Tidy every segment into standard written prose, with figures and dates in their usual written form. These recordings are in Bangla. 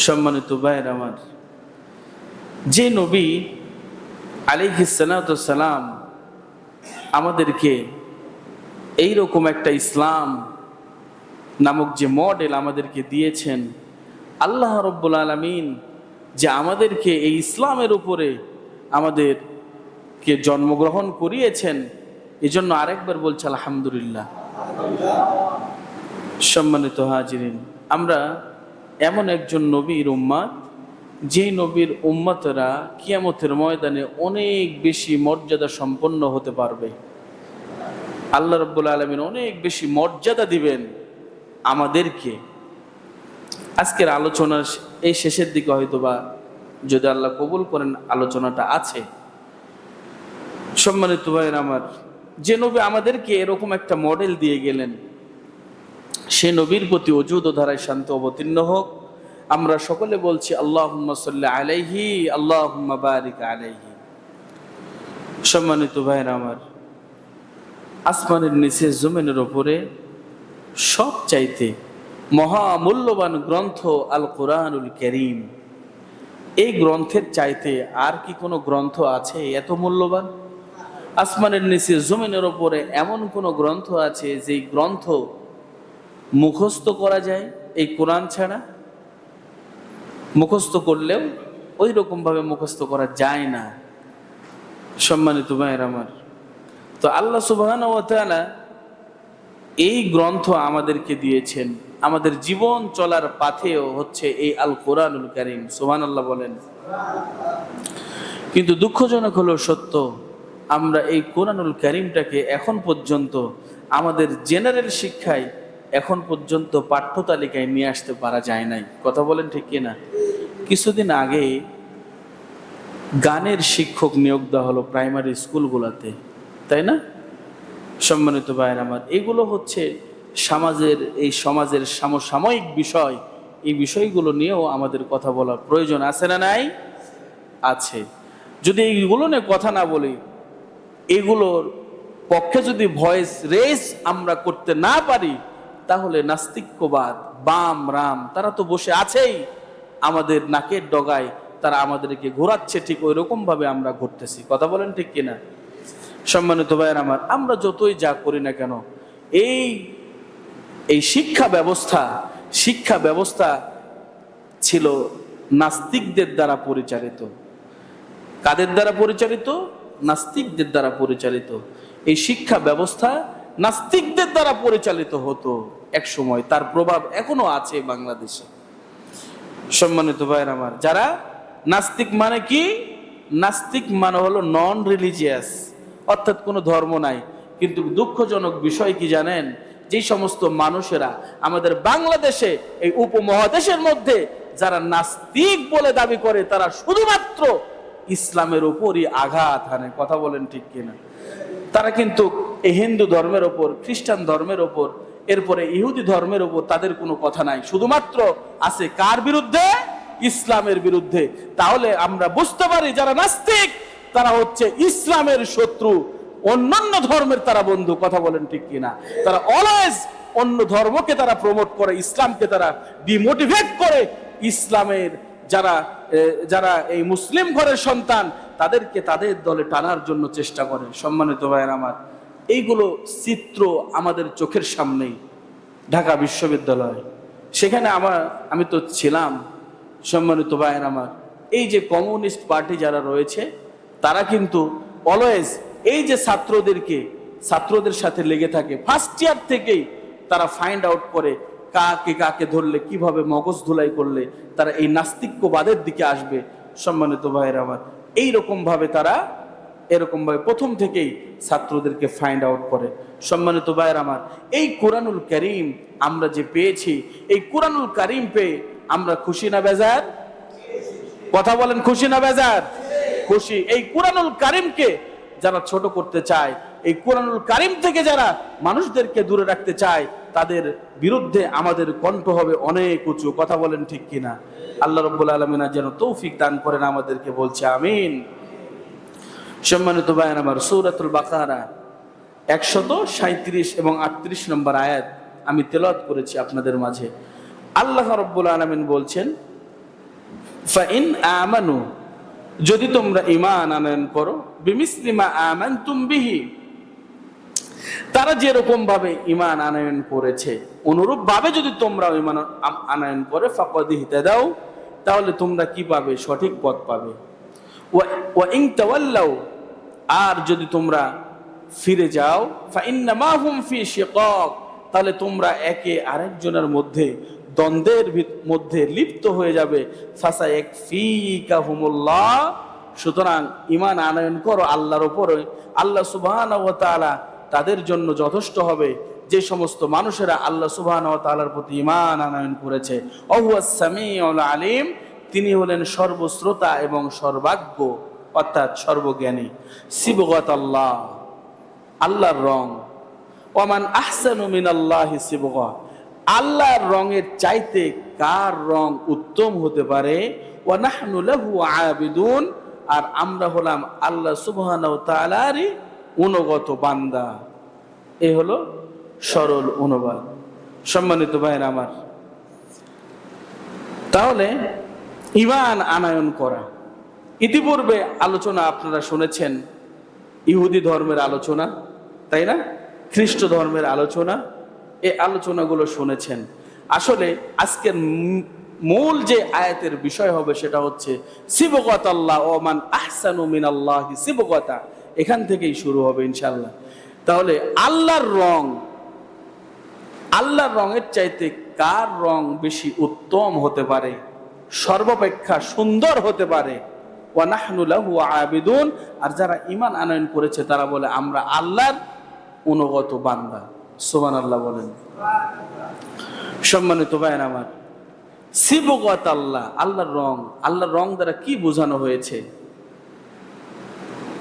সম্মানিত ভাইয়ের আমার, যে নবী আলাইহিস সালাতু ওয়াস সালাম আমাদেরকে এইরকম একটা ইসলাম নামক যে মডেল আমাদেরকে দিয়েছেন, আল্লাহ রাব্বুল আলামিন যে আমাদেরকে এই ইসলামের উপরে আমাদেরকে জন্মগ্রহণ করিয়েছেন, এজন্য আরেকবার বলছি আলহামদুলিল্লাহ। সম্মানিত হাজিরিন, আমরা এমন একজন নবীর উম্মত, যে নবীর উম্মতরা কিয়ামতের ময়দানে অনেক বেশি মর্যাদা সম্পন্ন হতে পারবে। আল্লাহ রাব্বুল আলামিন অনেক বেশি মর্যাদা দিবেন আমাদেরকে। আজকের আলোচনার এই শেষের দিকে হয়তোবা যদি আল্লাহ কবুল করেন আলোচনাটা আছে। সম্মানিত ভাইয়ের আমার, যে নবী আমাদেরকে এরকম একটা মডেল দিয়ে গেলেন, সে নবীর প্রতি অজুদ ও ধারায় শান্তি অবতীর্ণ হোক। আমরা সকলে বলছি আল্লাহুম্মা সাল্লি আলাইহি, আল্লাহুম্মা বারিক আলাইহি। সম্মানিত ভাইয়ের আমার, আসমানের নিচে জমিনের উপরে সবচাইতে মহামূল্যবান গ্রন্থ আল কোরআনুল কারীম। এই গ্রন্থের চাইতে আর কি কোনো গ্রন্থ আছে এত মূল্যবান? আসমানের নিচে জমিনের উপরে এমন কোনো গ্রন্থ আছে যে গ্রন্থ মুখস্থ করা যায় এই কোরআন ছাড়া? মুখস্থ করলেও ওই রকম ভাবে মুখস্থ করা যায় না। সম্মানিত ভাইয়ের আমার, তো আল্লাহ সুবহানাহু ওয়া তাআলা এই গ্রন্থ আমাদেরকে দিয়েছেন, আমাদের জীবন চলার পাথেও হচ্ছে এই আল কোরআনুল কারীম। সুবহানাল্লাহ বলেন। কিন্তু দুঃখজনক হলো সত্য, আমরা এই কোরআনুল কারীমটাকে এখন পর্যন্ত আমাদের জেনারেল শিক্ষায় এখন পর্যন্ত পাঠ্য তালিকায় নিয়ে আসতে পারা যায় নাই। কথা বলেন ঠিক কিনা? কিছুদিন আগে গানের শিক্ষক নিয়োগ দেওয়া হলো প্রাইমারি স্কুলগুলোতে, তাই না? সম্মানিত ভাইয়ের আমার, এগুলো হচ্ছে সমাজের সমসাময়িক বিষয়। এই বিষয়গুলো নিয়েও আমাদের কথা বলার প্রয়োজন আছে না নাই? আছে। যদি এইগুলো নিয়ে কথা না বলি, এগুলোর পক্ষে যদি ভয়েস রেজ আমরা করতে না পারি, তাহলে নাস্তিক্যবাদ, বাম রাম তারা তো বসে আছেই আমাদের নাকের ডগায়, তারা আমাদেরকে ঘোরাচ্ছে, ঠিক ওই রকম ভাবে আমরা ঘুরতেছি। কথা বলেন ঠিক কিনা? সম্মানিত ভাইয়ের আমার, আমরা যতই যা করি না কেন, এই শিক্ষা ব্যবস্থা ছিল নাস্তিকদের দ্বারা পরিচালিত। কাদের দ্বারা পরিচালিত? নাস্তিকদের দ্বারা পরিচালিত। এই শিক্ষা ব্যবস্থা নাস্তিকদের দ্বারা পরিচালিত হতো এক সময়, তার প্রভাব এখনো আছে বাংলাদেশে। সম্মানিত ভাইয়ের আমার, যারা নাস্তিক মানে কি? নাস্তিক মানে হলো নন রিলিজিয়াস, অর্থাৎ কোনো ধর্ম নাই। কিন্তু দুঃখজনক বিষয় কি জানেন? যে সমস্ত মানুষেরা আমাদের বাংলাদেশে এই উপমহাদেশের মধ্যে যারা নাস্তিক বলে দাবি করে, তারা শুধুমাত্র ইসলামের উপরই আঘাত হানে। কথা বলেন ঠিক কিনা? তারা কিন্তু এই হিন্দু ধর্মের ওপর, খ্রিস্টান ধর্মের ওপর, এরপরে ইহুদি ধর্মের ওপর তাদের কোনো কথা নাই। শুধুমাত্র আছে কার বিরুদ্ধে? ইসলামের বিরুদ্ধে। তাহলে আমরা বুঝতে পারি যারা নাস্তিক তারা হচ্ছে ইসলামের শত্রু, অন্যান্য ধর্মের তারা বন্ধু। কথা বলেন ঠিক কিনা? তারা অলওয়েজ অন্য ধর্মকে তারা প্রমোট করে, ইসলামকে তারা ডিমোটিভেট করে। ইসলামের যারা এই মুসলিম ঘরের সন্তান, তাদেরকে তাদের দলে টানার জন্য চেষ্টা করে। সম্মানিত ভাইয়ের আমার, এইগুলো চিত্র আমাদের চোখের সামনেই। ঢাকা বিশ্ববিদ্যালয়, সেখানে আমি তো ছিলাম। সম্মানিত ভাইয়ের আমার, এই যে কমিউনিস্ট পার্টি যারা রয়েছে, তারা কিন্তু অলওয়েজ এই যে ছাত্রদের সাথে লেগে থাকে। ফার্স্ট ইয়ার থেকেই তারা ফাইন্ড আউট করে কাকে ধরলে, কিভাবে মগজ ধুলাই করলে তারা এই নাস্তিক্যবাদের দিকে আসবে। সম্মানিত ভাইয়ের আমার, এরকম ভাবে প্রথম থেকেই ছাত্রদেরকে ফাইন্ড আউট করে। সম্মানিত ভাইয়ের আমার, এই কোরআনুল কারীম আমরা যে পেয়েছি, এই কোরআনুল কারীম পেয়ে আমরা খুশি না বেজার? কথা বলেন, খুশি না বেজার? খুশি। এই কোরআনুল কারীমকে যারা ছোট করতে চায়, এই কোরআনুল কারীম থেকে যারা মানুষদেরকে দূরে রাখতে চায়, তাদের বিরুদ্ধে আমাদের কণ্ঠ হবে অনেক উঁচু। কথা বলেন ঠিক কিনা? আল্লাহ রাব্বুল আলামিন যেন তৌফিক দান করেন আমাদেরকে, বলছে আমিন। সম্মানিত ভাইয়ের আমার, সূরাতুল বাকারা 137 এবং 38 নম্বর আয়াত আমি তেলাওয়াত করেছি আপনাদের মাঝে। আল্লাহ রাব্বুল আলামিন বলছেন, ফাইন আমানু, যদি তোমরা ঈমান আনয়ন করো, বিমিসলি মা আমানতুম বিহি, তারা যেরকম ভাবে ঈমান আনয়ন করেছে অনুরূপ ভাবে যদি তোমরা ঈমান আনয়ন করে, ফাকাদ ইহতাদাও, তাহলে তোমরা কি পাবে? সঠিক পথ পাবে। ওয়া ইন তাওয়াল্লাউ, আর যদি তোমরা ফিরে যাও, ফাইন্নামা হুম ফি শিকাক, তাহলে তোমরা একে আরেকজনের মধ্যে দ্বন্দ্বের মধ্যে লিপ্ত হয়ে যাবে। ফাসায়াকফিকাহুমুল্লাহ, সুতরাং ঈমান আনয়ন করো আল্লাহর উপরে, আল্লাহ সুবহানাহু ওয়া তাআলা তাদের জন্য যথেষ্ট হবে, যে সমস্ত মানুষেরা আল্লাহ সুবহানাহু ওয়া তাআলার প্রতি ঈমান আনয়ন করেছে। ওয়া হুয়াস সামিউল আলিম, তিনি হলেন সর্বশ্রোতা এবং সর্বাজ্ঞ, অর্থাৎ সর্বজ্ঞানী। সিবগাতাল্লাহ, আল্লাহর রং। ওয়ামান আহসানু মিনাল্লাহি সিবগা, আল্লাহর রঙের চাইতে কার রং উত্তম হতে পারে? ওয়া নাহনু লাহু আবিদুন, আর আমরা হলাম আল্লাহ সুবহানাহু ওয়া তাআলারই অনুগত বান্দা। এই হলো সরল অনুবাদ। সম্মানিত ভাইরা আমার, তাহলে ঈমান আনয়ন করা, ইতিপূর্বে আলোচনা আপনারা শুনেছেন, ইহুদি ধর্মের আলোচনা, তাই না? খ্রিস্ট ধর্মের আলোচনা, এই আলোচনাগুলো শুনেছেন। আসলে আজকের মূল যে আয়াতের বিষয় হবে সেটা হচ্ছে সিবগাতাল্লাহ, ওয়া মান আহসানু মিনাল্লাহি সিবগাতা, এখান থেকেই শুরু হবে ইনশাআল্লাহ। তাহলে আল্লাহর রং, আল্লাহর রঙের চাইতে কার রং বেশি উত্তম হতে পারে, সর্বাপেক্ষা সুন্দর হতে পারে? ওয়া নাহনু লাহু আবিদুন, আর যারা ঈমান আনয়ন করেছে তারা বলে আমরা আল্লাহর অনুগত বান্দা। সুবহানাল্লাহ বলেন। সম্মানিত ভাইরা আমার, সিবগাতাল্লাহ, আল্লাহর রং, আল্লাহর রং দ্বারা কি বোঝানো হয়েছে?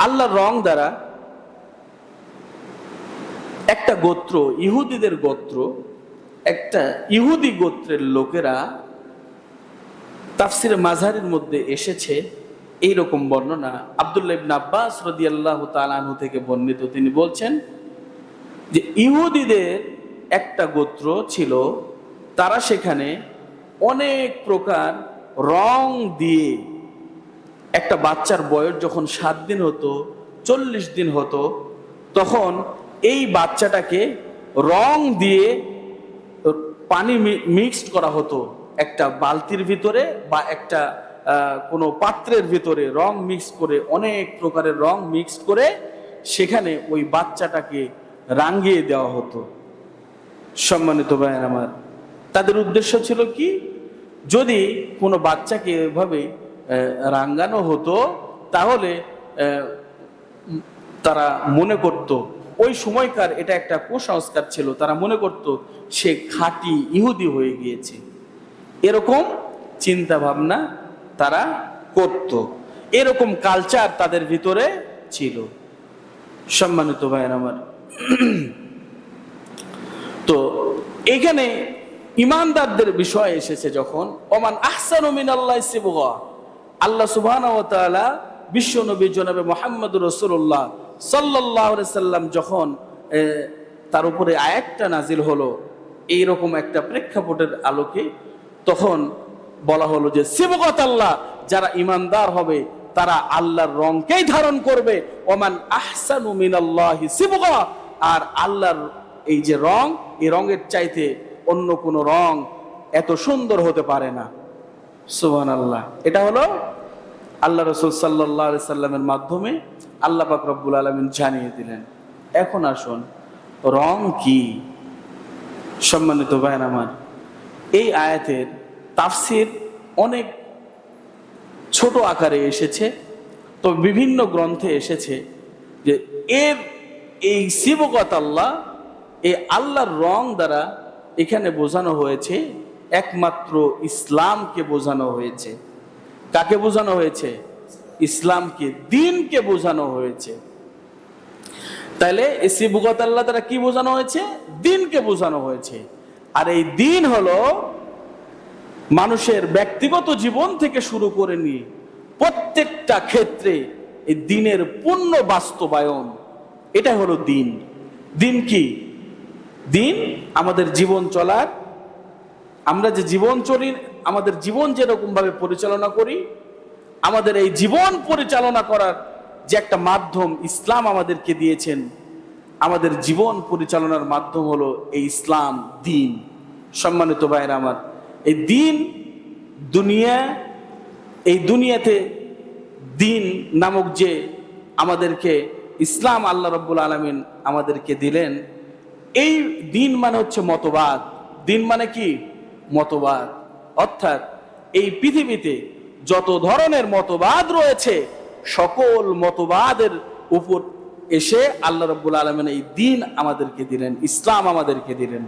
আল্লাহর রং দ্বারা একটা গোত্র, ইহুদিদের গোত্র, একটা ইহুদি গোত্রের লোকেরা, তাফসিরে মাযহারির মধ্যে এসেছে এইরকম বর্ণনা, আব্দুল্লাহ ইবনে আব্বাস রাদিয়াল্লাহু তাআলা আনহু থেকে বর্ণিত, তিনি বলছেন যে ইহুদিদের একটা গোত্র ছিল, তারা সেখানে অনেক প্রকার রং দিয়ে, একটা বাচ্চার বয়স যখন 7 দিন হতো, 40 দিন হতো, তখন এই বাচ্চাটাকে রং দিয়ে পানি মিক্সড করা হতো, একটা বালতির ভিতরে বা একটা কোনো পাত্রের ভিতরে রং মিক্স করে, অনেক প্রকারের রং মিক্স করে সেখানে ওই বাচ্চাটাকে রাঙিয়ে দেওয়া হতো। সম্মানিত ভাইয়ের আমার, তাদের উদ্দেশ্য ছিল কি? যদি কোনো বাচ্চাকে এভাবে রাঙানো হতো তাহলে তারা মনে করত, ওই সময়কার এটা একটা কুসংস্কার ছিল, তারা মনে করত সে খাঁটি ইহুদি হয়ে গিয়েছে, এরকম চিন্তা ভাবনা তারা করত, এরকম কালচার তাদের ভিতরে ছিল। সম্মানিত ভাইয়ের আমার, তো এখানে ইমানদারদের বিষয় এসেছে যখন, ওমান আহসানু মিনাল্লাহি সিবগা, আল্লাহ সুবহানাহু ওয়া তাআলা বিশ্ব নবী জনাবে মুহাম্মদুর রাসূলুল্লাহ সাল্লাল্লাহু আলাইহি সাল্লাম যখন তার উপরে আয়াতটা নাজিল হলো এইরকম একটা প্রেক্ষাপটের আলোকে, তখন বলা হলো যে সিবগাতাল্লাহ, যারা ইমানদার হবে তারা আল্লাহর রংকেই ধারণ করবে। ওমান আহসানু মিনাল্লাহি সিবগা, আর আল্লাহর এই যে রং, এই রঙের চাইতে অন্য কোন রং এত সুন্দর হতে পারে না। সুবহানাল্লাহ। এটা হলো আল্লাহ রাসূল সাল্লাল্লাহু আলাইহি সাল্লামের মাধ্যমে আল্লাহ পাক রব্বুল আলামিন জানিয়ে দিলেন। এখন আসুন, রং কি? সম্মানিত ভাইরা আমার, এই আয়াতের তাফসীর অনেক ছোট আকারে এসেছে, তো বিভিন্ন গ্রন্থে এসেছে যে এর এই সিবগাতাল্লাহ, এই আল্লাহর রং দ্বারা এখানে বোঝানো হয়েছে একমাত্র ইসলামকে বোঝানো হয়েছে। কাকে বোঝানো হয়েছে? ইসলামকে, দ্বীনকে বোঝানো হয়েছে। তাহলে এই সিবগাতাল্লাহ দ্বারা কি বোঝানো হয়েছে? দ্বীনকে বোঝানো হয়েছে। আর এই দ্বীন হলো মানুষের ব্যক্তিগত জীবন থেকে শুরু করে নিয়ে প্রত্যেকটা ক্ষেত্রে এই দ্বীনের পূর্ণ বাস্তবায়ন, এটা হলো দ্বীন। দ্বীন কি? দ্বীন আমাদের জীবন চলার, আমরা যে জীবন চলি, আমাদের জীবন যেরকম ভাবে পরিচালনা করি, আমাদের এই জীবন পরিচালনা করার যে একটা মাধ্যম ইসলাম আমাদেরকে দিয়েছেন, আমাদের জীবন পরিচালনার মাধ্যম হলো এই ইসলাম দ্বীন। সম্মানিত ভাইরা আমার, এই দ্বীন এই দুনিয়াতে দ্বীন নামক যে আমাদেরকে ইসলাম আল্লাহ রাব্বুল আলামিন আমাদেরকে দিলেন, এই দ্বীন মানে হচ্ছে মতবাদ। দ্বীন মানে কি? মতবাদ। অর্থাৎ এই পৃথিবীতে যত ধরনের মতবাদ রয়েছে, সকল মতবাদের উপর এসে আল্লাহ রাব্বুল আলামিন এই দ্বীন আমাদেরকে দিলেন, ইসলাম আমাদেরকে দিলেন।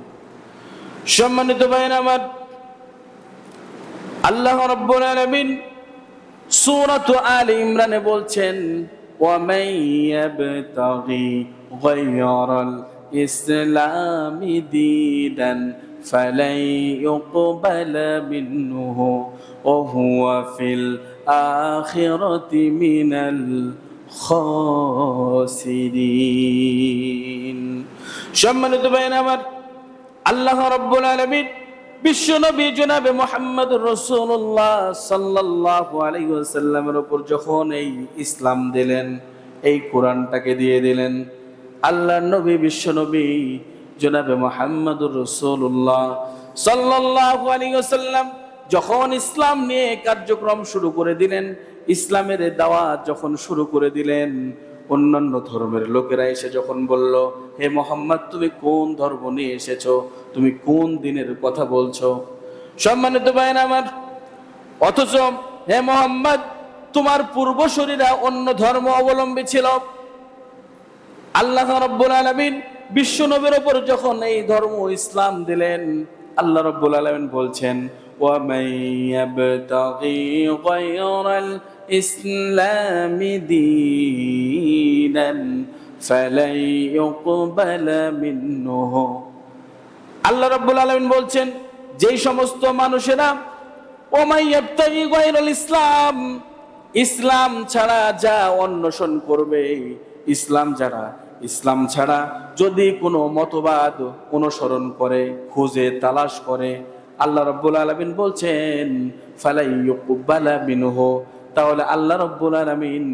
সম্মানিত ভাইরা আমার, আল্লাহ রাব্বুল আলামিন সূরাত আলে ইমরানে বলছেন, ওয়া মান ইয়াবতাগি গায়রাল ইসলামি দীনান ফালাই ইউকবালা মিনহু ওয়া হুয়া ফিল আখিরাতি মিনাল খাসিরিন। সম্মানিত ভাইরা আমার, আল্লাহ রাব্বুল আলামিন বিশ্বনবী জনাবে মুহাম্মদুর রাসূলুল্লাহ সাল্লাল্লাহু আলাইহি ওয়াসাল্লামের উপর যখন এই ইসলাম দিলেন, এই কোরআনটাকে দিয়ে দিলেন, আল্লাহর নবী বিশ্বনবী জনাবে মুহাম্মদুর রাসূলুল্লাহ সাল্লাল্লাহু আলাইহি ওয়াসাল্লাম যখন ইসলাম নিয়ে কার্যক্রম শুরু করে দিলেন, ইসলামের দাওয়াত যখন শুরু করে দিলেন, অন্যান্য ধর্মের লোকেরা এসে যখন বলল, হে মুহাম্মদ, তুমি কোন ধর্ম নিয়ে এসেছো? তুমি কোন দিনের কথা বলছো? সম্মানিত ভাইরা আমার, অথচ হে মুহাম্মদ, তোমার পূর্বসূরীরা অন্য ধর্ম অবলম্বী ছিল। আল্লাহ রাব্বুল আলামিন বিশ্ব নবীর উপর যখন এই ধর্ম ইসলাম দিলেন, আল্লাহ রাব্বুল আলামিন বলছেন, ওয়া মান ইয়াবতাগি গায়রাল ইসলামি দীনান ফালাই ইউকবালা মিনহু। আল্লাহ রাব্বুল আলামিন বলছেন, যেই সমস্ত মানুষেরা ওয়া মান ইয়াবতাগি গায়রাল ইসলাম, ইসলাম ছাড়া যা অন্বেষণ করবে, ইসলাম ছাড়া যদি কোনো মতবাদ অনুসরণ করে, খুঁজে তালাশ করে, আল্লাহ রাব্বুল আলামিন বলছেন ফালাই ইউকবালা মিনহু, তাহলে আল্লাহ রাব্বুল আলামিন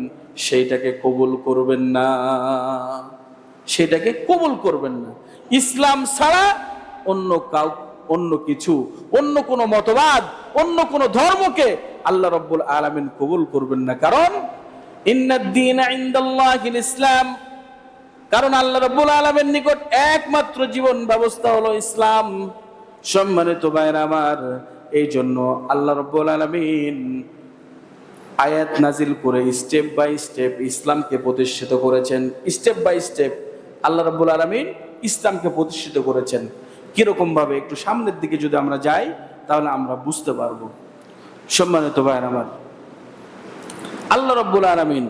সেইটাকে কবুল করবেন না, সেটাকে কবুল করবেন না। ইসলাম ছাড়া অন্য কিছু, অন্য কোনো মতবাদ, অন্য কোনো ধর্মকে আল্লাহ রাব্বুল আলামিন কবুল করবেন না। কারণ ইন্নাদ দীনা ইনদাল্লাহিল ইসলাম, কারণ আল্লাহ রাব্বুল আলামিনের নিকট একমাত্র জীবন ব্যবস্থা হলো ইসলাম। সম্মানিত ভাইরা আমার, এই জন্য আল্লাহ রাব্বুল আলামিন আয়াত নাজিল করে স্টেপ বাই স্টেপ ইসলামকে প্রতিষ্ঠিত করেছেন। স্টেপ বাই স্টেপ আল্লাহ রাব্বুল আলামিন ইসলামকে প্রতিষ্ঠিত করেছেন। কিরকম ভাবে? একটু সামনের দিকে যদি আমরা যাই তাহলে আমরা বুঝতে পারবো। সম্মানিত ভাইরা আমার, আল্লাহ রাব্বুল আলামিন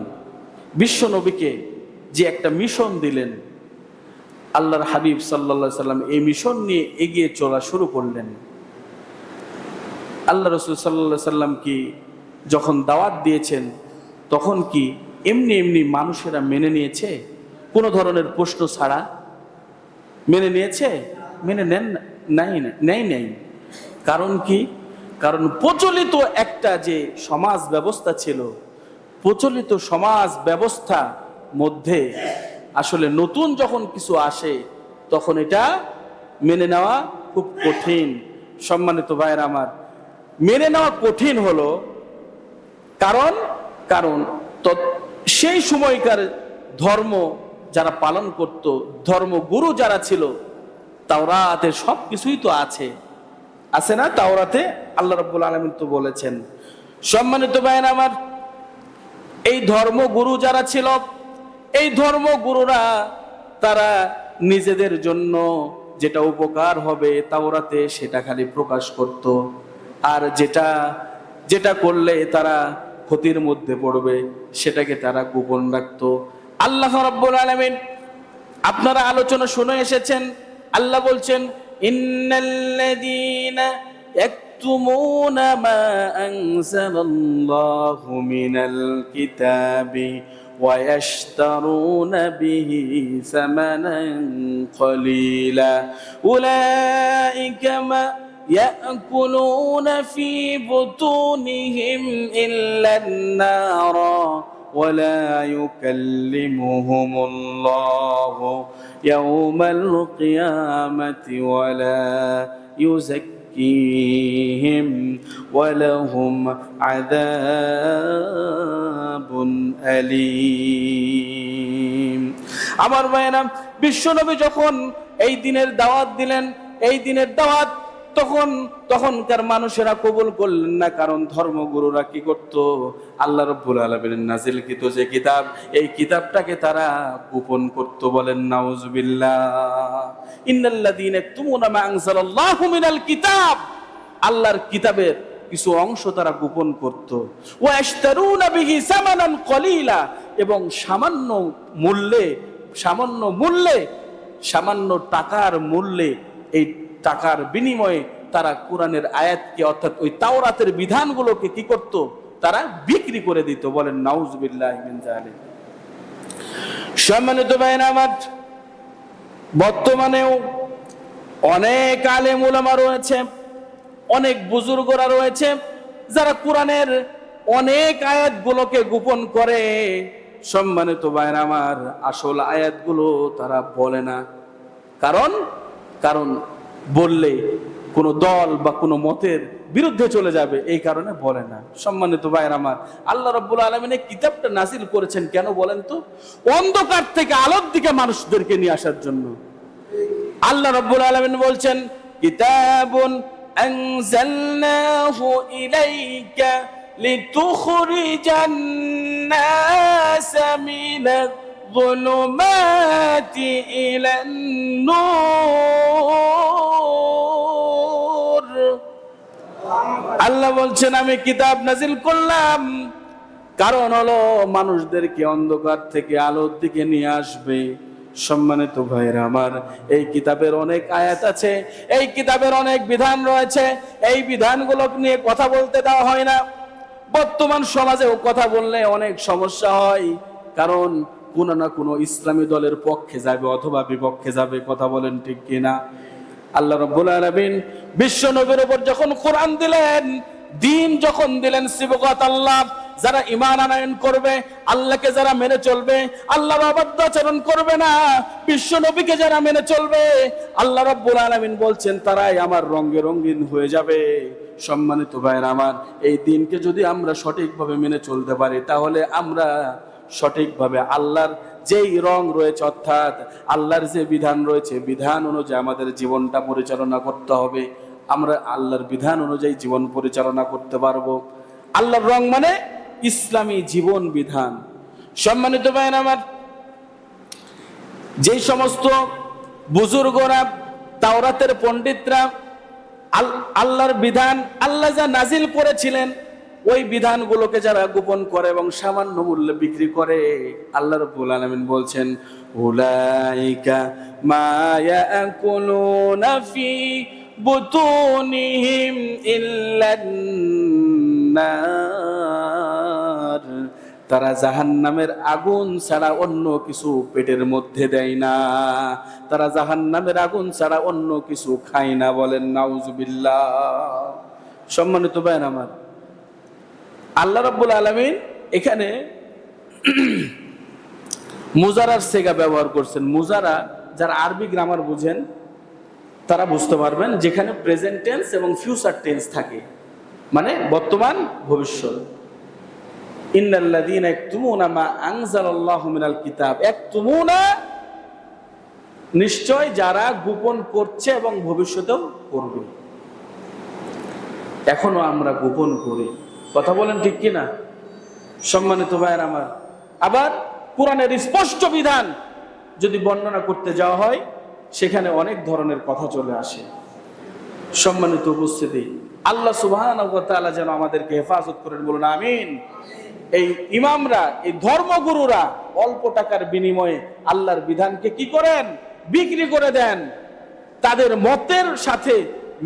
বিশ্ব নবীকে যে একটা মিশন দিলেন, আল্লাহর হাবিব সাল্লাল্লাহু আলাইহি সাল্লাম এই মিশন নিয়ে এগিয়ে চলা শুরু করলেন। আল্লাহ রাসূল সাল্লাল্লাহু আলাইহি সাল্লাম কি যখন দাওয়াত দিয়েছেন, তখন কি এমনি এমনি মানুষেরা মেনে নিয়েছে? কোনো ধরনের প্রশ্ন ছাড়া মেনে নিয়েছে? মেনে নেই। কারণ কি? কারণ প্রচলিত একটা যে সমাজ ব্যবস্থা ছিল, প্রচলিত সমাজ ব্যবস্থা মধ্যে আসলে নতুন যখন কিছু আসে তখন এটা মেনে নেওয়া খুব কঠিন। সম্মানিত ভাইরা আমার, মেনে নেওয়া কঠিন হলো কারণ সেই সময়কার ধর্ম যারা পালন করত, ধর্মগুরু যারা ছিল, তাওরাতে সব কিছুই তো আছে না? তাওরাতে আল্লাহ রাব্বুল আলামিন তো বলেছেন। সম্মানিত ভাইরা আমার, এই ধর্মগুরু যারা ছিল, এই ধর্মগুরুরা তারা নিজেদের জন্য যেটা উপকার হবে তাওরাতে সেটা খালি প্রকাশ করত, আর যেটা করলে তারা ক্ষতির মধ্যে পড়বে সেটাকে তারা গোপন রাখত। আল্লাহ রাব্বুল আলামিন, আপনারা আলোচনা শুনে এসেছেন, আল্লাহ বলছেন, ইন্নাল্লাযীনা ইয়াকতুমুনা মা আনজালাল্লাহু মিনাল কিতাবি ওয়া ইয়াশতারুনা বিহি সামানান কলিলা উলাইকা يأكلون في بطونهم إلا النار ولا يكلمهم الله يوم القيامة ولا يزكيهم ولهم عذاب أليم আমার ভাইরা বিশ্বনবী যখন এই দিনের দাওয়াত দিলেন, এই দিনের দাওয়াত তখনকার মানুষেরা কবুল করলেন না, কারণ ধর্মগুরুরা কি করত? আল্লাহ রাব্বুল আলামিনের নাজিলকৃত যে কিতাব, এই কিতাবটাকে তারা গোপন করত। বলেন নাউজুবিল্লাহ। ইন্নাল্লাযীনা ইয়াকতুমুনা মা আনজালাল্লাহু মিনাল কিতাব, আল্লাহর কিতাবের কিছু অংশ তারা গোপন করত। ওয়া ইশতারুনা বিহি সামানান কলিলা, এবং সামান্য টাকার মূল্যে, এই টাকার বিনিময়ে তারা কোরআনের আয়াতকে, অর্থাৎ ওই তাওরাতের বিধানগুলোকে কি করত? তারা বিক্রি করে দিত। বলেন নাউজুবিল্লাহি মিন যালিক। সম্মানিত ভাইরা আমার, বর্তমানেও অনেক আলেম উলামা রয়েছে, অনেক বুজুর্গরা রয়েছে যারা কোরআনের অনেক আয়াতগুলোকে গোপন করে। সম্মানিত ভাইরা আমার, আসল আয়াতগুলো তারা বলে না, কারণ বললে কোনো দল বা কোনো মতের বিরুদ্ধে চলে যাবে, এই কারণে বলে না। সম্মানিত ভাইরা আমার, আল্লাহ রাব্বুল আলামিন এই কিতাবটা নাজিল করেছেন কেন বলেন তো? অন্ধকার থেকে আলোর দিকে মানুষদেরকে নিয়ে আসার জন্য। আল্লাহ রাব্বুল আলামিন বলছেন, কিতাবুন আনজালনাহু ইলাইকা লিতুখরিজান নাসা মিনাল যুলুমাতি ইলান নূর। আল্লাহ বলছেন, আমি কিতাব নাজিল করলাম, কারণ হলো মানুষদেরকে অন্ধকার থেকে আলোর দিকে নিয়ে আসবে। সম্মানিত ভাইরা আমার, এই কিতাবের অনেক আয়াত আছে, এই কিতাবের অনেক বিধান রয়েছে, এই বিধানগুলো নিয়ে কথা বলতে দেওয়া হয় না। বর্তমান সমাজেও কথা বললে অনেক সমস্যা হয়, কারণ কোনো না কোনো ইসলামী দলের পক্ষে যাবে অথবা বিপক্ষে যাবে। কথা বলেন ঠিক কিনা? আল্লাহ রাব্বুল আলামিন বিশ্ব নবীর উপর যখন কোরআন দিলেন, দিন যখন দিলেন, সিবগাত আল্লাহ, যারা ঈমান আনয়ন করবে, আল্লাহকে যারা মেনে চলবে, আল্লাহর অবাধ্য আচরণ করবে না, বিশ্ব নবীকে যারা মেনে চলবে, আল্লাহ রাব্বুল আলামিন বলছেন তারাই আমার রঙে রঙিন হয়ে যাবে। সম্মানিত ভাইরা আমার, এই দিনকে যদি আমরা সঠিকভাবে মেনে চলতে পারি, তাহলে আমরা সঠিকভাবে আল্লাহর যেই রং রয়েছে, অর্থাৎ আল্লাহর যে বিধান রয়েছে, বিধান অনুযায়ী আমাদের জীবনটা পরিচালনা করতে হবে। আমরা আল্লাহর বিধান অনুযায়ী জীবন পরিচালনা করতে পারবো। আল্লাহর রং মানে ইসলামী জীবন বিধান। সম্মানিত ভাইরা আমার, যেই সমস্ত বুজুর্গরা, তাওরাতের পণ্ডিতরা আল্লাহর বিধান, আল্লাহ যা নাজিল করেছিলেন, ওই বিধানগুলোকে যারা গোপন করে এবং সামান্য মূল্যে বিক্রি করে, আল্লাহ রাব্বুল আলামিন বলছেন, উলাইকা মা ইয়াকুলুনা ফি বুতুনিহিম ইল্লান নার, তারা জাহান্নামের আগুন ছাড়া অন্য কিছু পেটের মধ্যে দেয় না, তারা জাহান্নামের আগুন ছাড়া অন্য কিছু খায় না। বলেন নাউজুবিল্লাহ। সম্মানিত ভাইরা আমার, আল্লাহ রাব্বুল আলামিন এখানে মুজারার সেগা ব্যবহার করছেন। মুজারা, যারা আরবি গ্রামার বুঝেন তারা বুঝতে পারবেন, যেখানে প্রেজেন্ট টেন্স এবং ফিউচার টেন্স থাকে, মানে বর্তমান ভবিষ্যৎ। ইন্নাল্লাযীনা ইয়াকতুমুনা মা আনজালাল্লাহু মিনাল কিতাব, ইয়াকতুমুনা, নিশ্চয় যারা গোপন করছে এবং ভবিষ্যতেও করবে। এখনো আমরা গোপন করি। কথা বলেন ঠিক কিনা? সম্মানিত ভাইয়ের আমার, আবার কোরআনের স্পষ্ট বিধান যদি বর্ণনা করতে যাওয়া হয়, সেখানে অনেক ধরনের কথা চলে আসে। সম্মানিত উপস্থিতি, আল্লাহ সুবহানাহু ওয়া তাআলা যেন আমাদেরকে হেফাজত করেন, বলুন আমিন। এই ইমামরা, এই ধর্মগুরুরা অল্প টাকার বিনিময়ে আল্লাহর বিধানকে কি করেন? বিক্রি করে দেন, তাদের মতের সাথে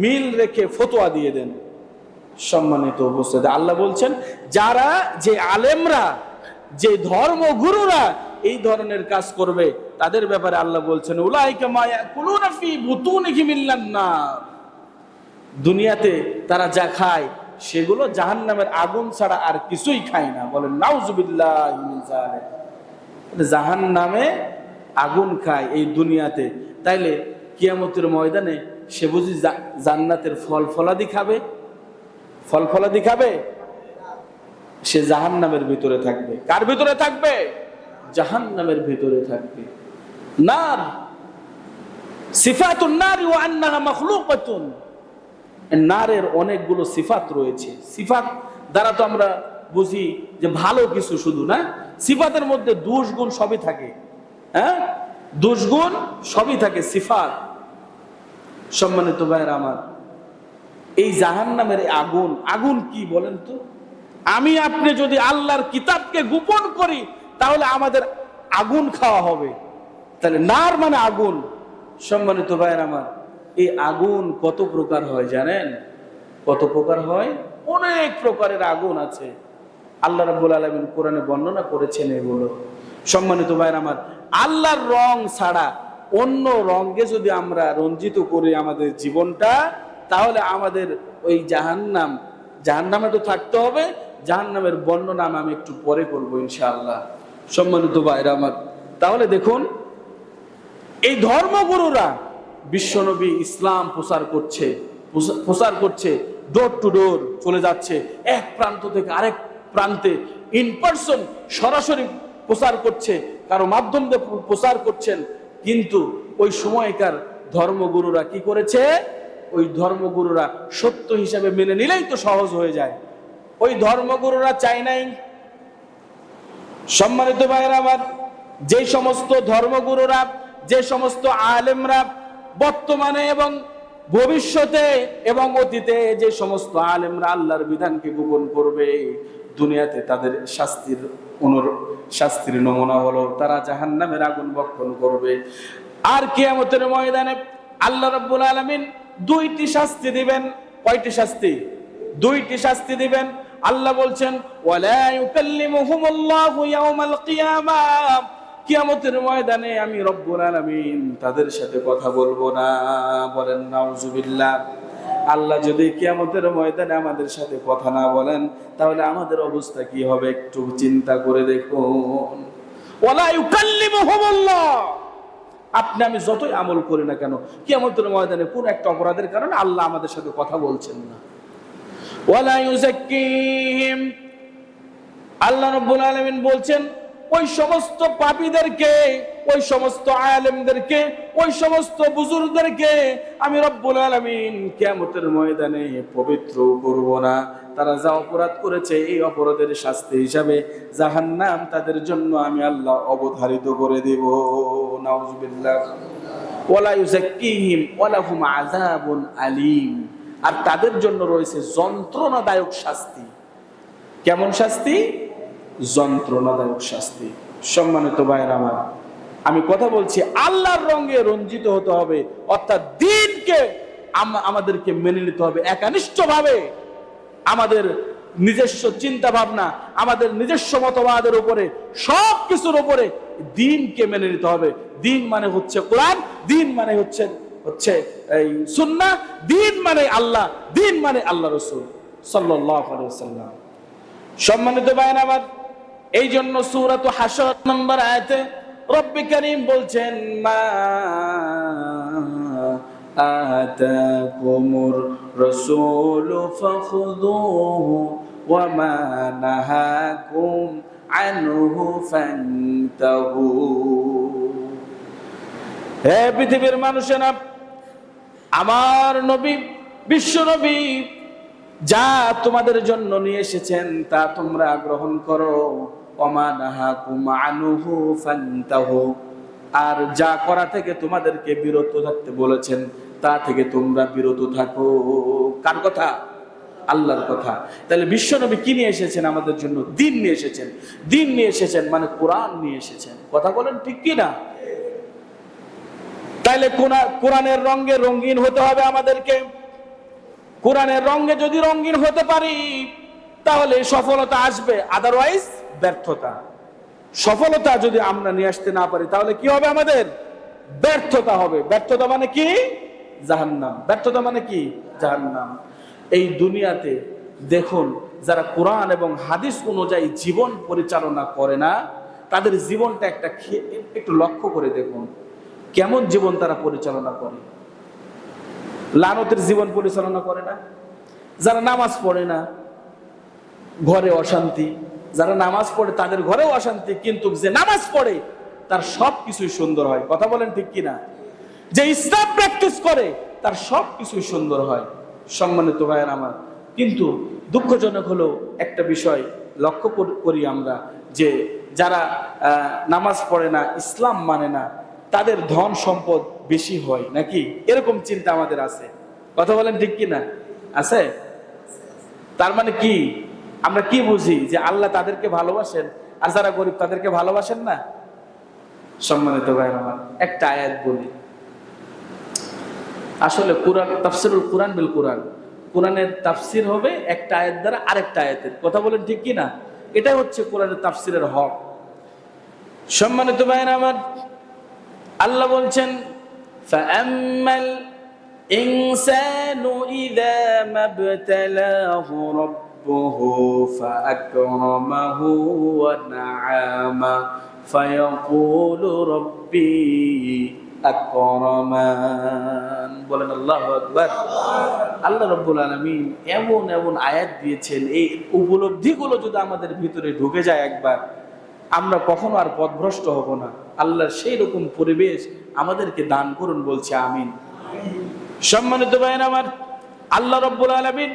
মিল রেখে ফতোয়া দিয়ে দেন। সম্মানিত উপস্থিতি, আল্লাহ বলছেন, যারা, যে আলেমরা, যে ধর্মগুরুরা এই ধরনের কাজ করবে, তাদের ব্যাপারে আল্লাহ বলছেন, উলাইকা মা ইয়াকুলুনা ফি বুতুনিহিম ইল্লান নার, দুনিয়াতে তারা যা খায় সেগুলো জাহান্নামের আগুন ছাড়া আর কিছুই খায় না। বলেন নাউজুবিল্লাহি মিন যালিক। জাহান্নামে আগুন খায় এই দুনিয়াতে, তাইলে কিয়ামতের ময়দানে সে বুঝি জান্নাতের ফল ফলাদি খাবে? ফল ফলাদি খাবে? সে জাহান্নামের ভিতরে থাকবে। কার ভিতরে থাকবে? জাহান্নামের ভিতরে থাকবে। নার, সিফাতুন নারি ওয়া আন্নাহা মাখলুকাতুন। নারের অনেকগুলো সিফাত রয়েছে। সিফাত দ্বারা তো আমরা বুঝি যে ভালো কিছু শুধু না, সিফাতের মধ্যে দোষ গুণ সবই থাকে। হ্যাঁ, দোষ গুণ সবই থাকে, সিফাত। সম্মানিত ভাইয়েরা আমার, এই জাহান্নামের আগুন, আগুন কি বলেন তো? আমি আপনি যদি আল্লাহর কিতাবকে গোপন করি তাহলে আমাদের আগুন খাওয়া হবে। তাহলে নার মানে আগুন। সম্মানিত ভাইয়েরা আমার, এই আগুন কত প্রকার হয় জানেন? কত প্রকার হয়? অনেক প্রকারের আগুন আছে। আল্লাহ রাব্বুল আলামিন কোরআনে বর্ণনা করেছেন এগুলো। সম্মানিত ভাইয়েরা আমার, আল্লাহর রং ছাড়া অন্য রঙে যদি আমরা রঞ্জিত করি আমাদের জীবনটা, তাহলে আমাদের ওই জাহান্নামে তো থাকতে হবে। জাহান্নামের বর্ণনা আমি একটু পরে করবো ইনশাআল্লাহ। সম্মানিত ভাইয়েরা আমার, তাহলে দেখুন, এই ধর্মগুরুরা বিশ্বনবী ইসলাম প্রচার করছে, ডোর টু ডোর চলে যাচ্ছে, এক প্রান্ত থেকে আরেক প্রান্তে ইন পারসন সরাসরি প্রচার করছে, কারো মাধ্যম দিয়ে প্রচার করছেন। কিন্তু ওই সময়কার ধর্মগুরুরা কি করেছে? ওই ধর্মগুরুরা সত্য হিসাবে মেনে নিলেই তো সহজ হয়ে যায়। ওই ধর্মগুরুরা চায় নাই। সম্মানিত ভাইয়েরা আমার, যে সমস্ত ধর্মগুরুরা, যে সমস্ত আলেমরা বর্তমানে এবং ভবিষ্যতে এবং অতীতে যে সমস্ত আলেমরা আল্লাহর বিধানকে গোপন করবে, দুনিয়াতে তাদের শাস্তির নমুনা হলো তারা জাহান্নামের আগুন ভক্ষণ করবে। আর কিয়ামতের ময়দানে আল্লাহ রাব্বুল আলামিন দুইটি শাস্তি দিবেন। কয়টি শাস্তি? দুইটি শাস্তি দিবেন। আল্লাহ বলছেন, ওয়ালা ইউকাল্লিমুহুমুল্লাহু ইয়াওমাল কিয়ামাহ, কিয়ামতের ময়দানে আমি রব্বুল আলামিন তাদের সাথে কথা বলবো না। বলেন নাউজুবিল্লাহ। আল্লাহ যদি কিয়ামতের ময়দানে আমাদের সাথে কথা না বলেন, তাহলে আমাদের অবস্থা কি হবে একটু চিন্তা করে দেখুন। ওয়ালা ইউকাল্লিমুহুমুল্লাহ, আপনি আমি যতই আমল করি না কেন, কিয়ামতের ময়দানে কোন একটা অপরাধের কারণে আল্লাহ আমাদের সাথে কথা বলছেন না। ওয়ালা ইউযাক্কিহিম, আল্লাহ রাব্বুল আলামিন বলছেন ওই সমস্ত পাপীদেরকে, ওই সমস্ত আলেমদেরকে, ওই সমস্ত বুজুর্গদেরকে আমি রব্বুল আলামিন কিয়ামতের ময়দানে পবিত্র করব না। তারা যা অপরাধ করেছে এই অপরাধের শাস্তি হিসাবে জাহান্নাম তাদের জন্য আমি আল্লাহ অবধারিত করে দেব। নাউজুবিল্লাহ। ওয়ালা ইউযাক্কিহিম ওয়া লাহুম আযাবুন আলীম, আর তাদের জন্য রয়েছে যন্ত্রণাদায়ক শাস্তি। কেমন শাস্তি? যন্ত্রণাদায়ক শাস্তি। সম্মানিত ভাইয়েরা আমার, আমি কথা বলছি আল্লাহর রঙে রঞ্জিত হতে হবে, অর্থাৎ দ্বীনকে আমাদেরকে মেনে নিতে হবে একনিষ্ঠভাবে। আমাদের নিজস্ব চিন্তা ভাবনা, আমাদের নিজস্ব মতবাদের উপরে, সব কিছুর উপরে দ্বীনকে মেনে নিতে হবে। দ্বীন মানে হচ্ছে কোরআন, দ্বীন মানে হচ্ছে এই সুন্নাহ, দ্বীন মানে আল্লাহ, দ্বীন মানে আল্লাহ রাসূল সাল্লাল্লাহু আলাইহি ওয়াসাল্লাম। সম্মানিত ভাইয়েরা আমার, এই জন্য সূরাত হাশর নম্বর আয়াতে রব্বি কারীম বলছেন, মা আতাকুমুর রাসূলু ফাখুযুহু ওয়া মা নাহাকুম আনহু ফান্তাহু। হে পৃথিবীর মানুষেরা, আমার নবী, বিশ্ব নবী যা তোমাদের জন্য নিয়ে এসেছেন তা তোমরা গ্রহণ করো। ওমা নাহাকুম আনহু ফান্তাহু, আর যা করা থেকে তোমাদেরকে বিরত থাকতে বলেছেন তা থেকে তোমরা বিরত থাকো। কার কথা? আল্লাহর কথা। তাহলে বিশ্বনবী কি নিয়ে এসেছেন আমাদের জন্য? দ্বীন নিয়ে এসেছেন। দ্বীন নিয়ে এসেছেন মানে কোরআন নিয়ে এসেছেন। কথা বলেন ঠিক কি না? তাইলে কোরআনের রঙে রঙিন হতে হবে আমাদেরকে। কোরআনের রঙে যদি রঙিন হতে পারি তাহলে সফলতা আসবে, আদারওয়াইজ ব্যর্থতা। সফলতা যদি আমরা নিয়ে আসতে না পারি তাহলে কি হবে? আমাদের ব্যর্থতা হবে। ব্যর্থতা মানে কি? জাহান্নাম। ব্যর্থতা মানে কি? জাহান্নাম। এই দুনিয়াতে দেখুন, যারা কোরআন এবং হাদিস অনুযায়ী জীবন পরিচালনা করে না, তাদের জীবনটা একটু লক্ষ্য করে দেখুন কেমন জীবন তারা পরিচালনা করে। লানতের জীবন পরিচালনা করে না। যারা নামাজ পড়ে না, ঘরে অশান্তি। যারা নামাজ পড়ে তাদের ঘরেও অশান্তি, কিন্তু যে নামাজ পড়ে তার সব কিছুই সুন্দর হয়। কথা বলেন ঠিক কিনা? যে ইসলাম প্র্যাকটিস করে তার সব কিছুই সুন্দর হয়। সম্মানিত ভাইয়ের আমার, কিন্তু দুঃখজনক হলো একটা বিষয় লক্ষ্য করি আমরা, যে যারা নামাজ পড়ে না, ইসলাম মানে না, তাদের ধন সম্পদ বেশি হয় নাকি, এরকম চিন্তা আমাদের আছে। কথা বলেন ঠিক কিনা? আছে। তার মানে কি আমরা কি বুঝি? যে আল্লাহ তাদেরকে ভালোবাসেন আর যারা গরিব তাদেরকে ভালোবাসেন না। সম্মানিত ভাইয়ের আমার, একটা আয়াত বলি। আসলে কোরআন, তাফসিরুল কোরআন বিল কোরআন, কোরআনের তাফসির হবে একটা আয়াত দ্বারা আরেকটা আয়াতের। কথা বলেন ঠিক কিনা? এটাই হচ্ছে কোরআনের তাফসিরের হক। সম্মানিত ভাইয়ের আমার, আল্লাহ বলছেন, ফাআম্মাল ইনসানু ইযা মাবতালাহু রাব্বুহু ফাআকরামাহু ওয়া না'আমা ফায়াকুলু রাব্বি আকরামান। বলেন আল্লাহু আকবার। আল্লাহ রাব্বুল আলামিন এমন এমন আয়াত দিয়েছেন, এই উপলব্ধিগুলো যদি আমাদের ভিতরে ঢুকে যায় একবার, আমরা কখনো আর পথভ্রষ্ট হব না। আল্লাহর সেই রকম পরিবেশ আমাদেরকে দান করুন, বলছে আমিন। সম্মানিত ভাইয়ের আমার, আল্লাহ রাব্বুল আলামিন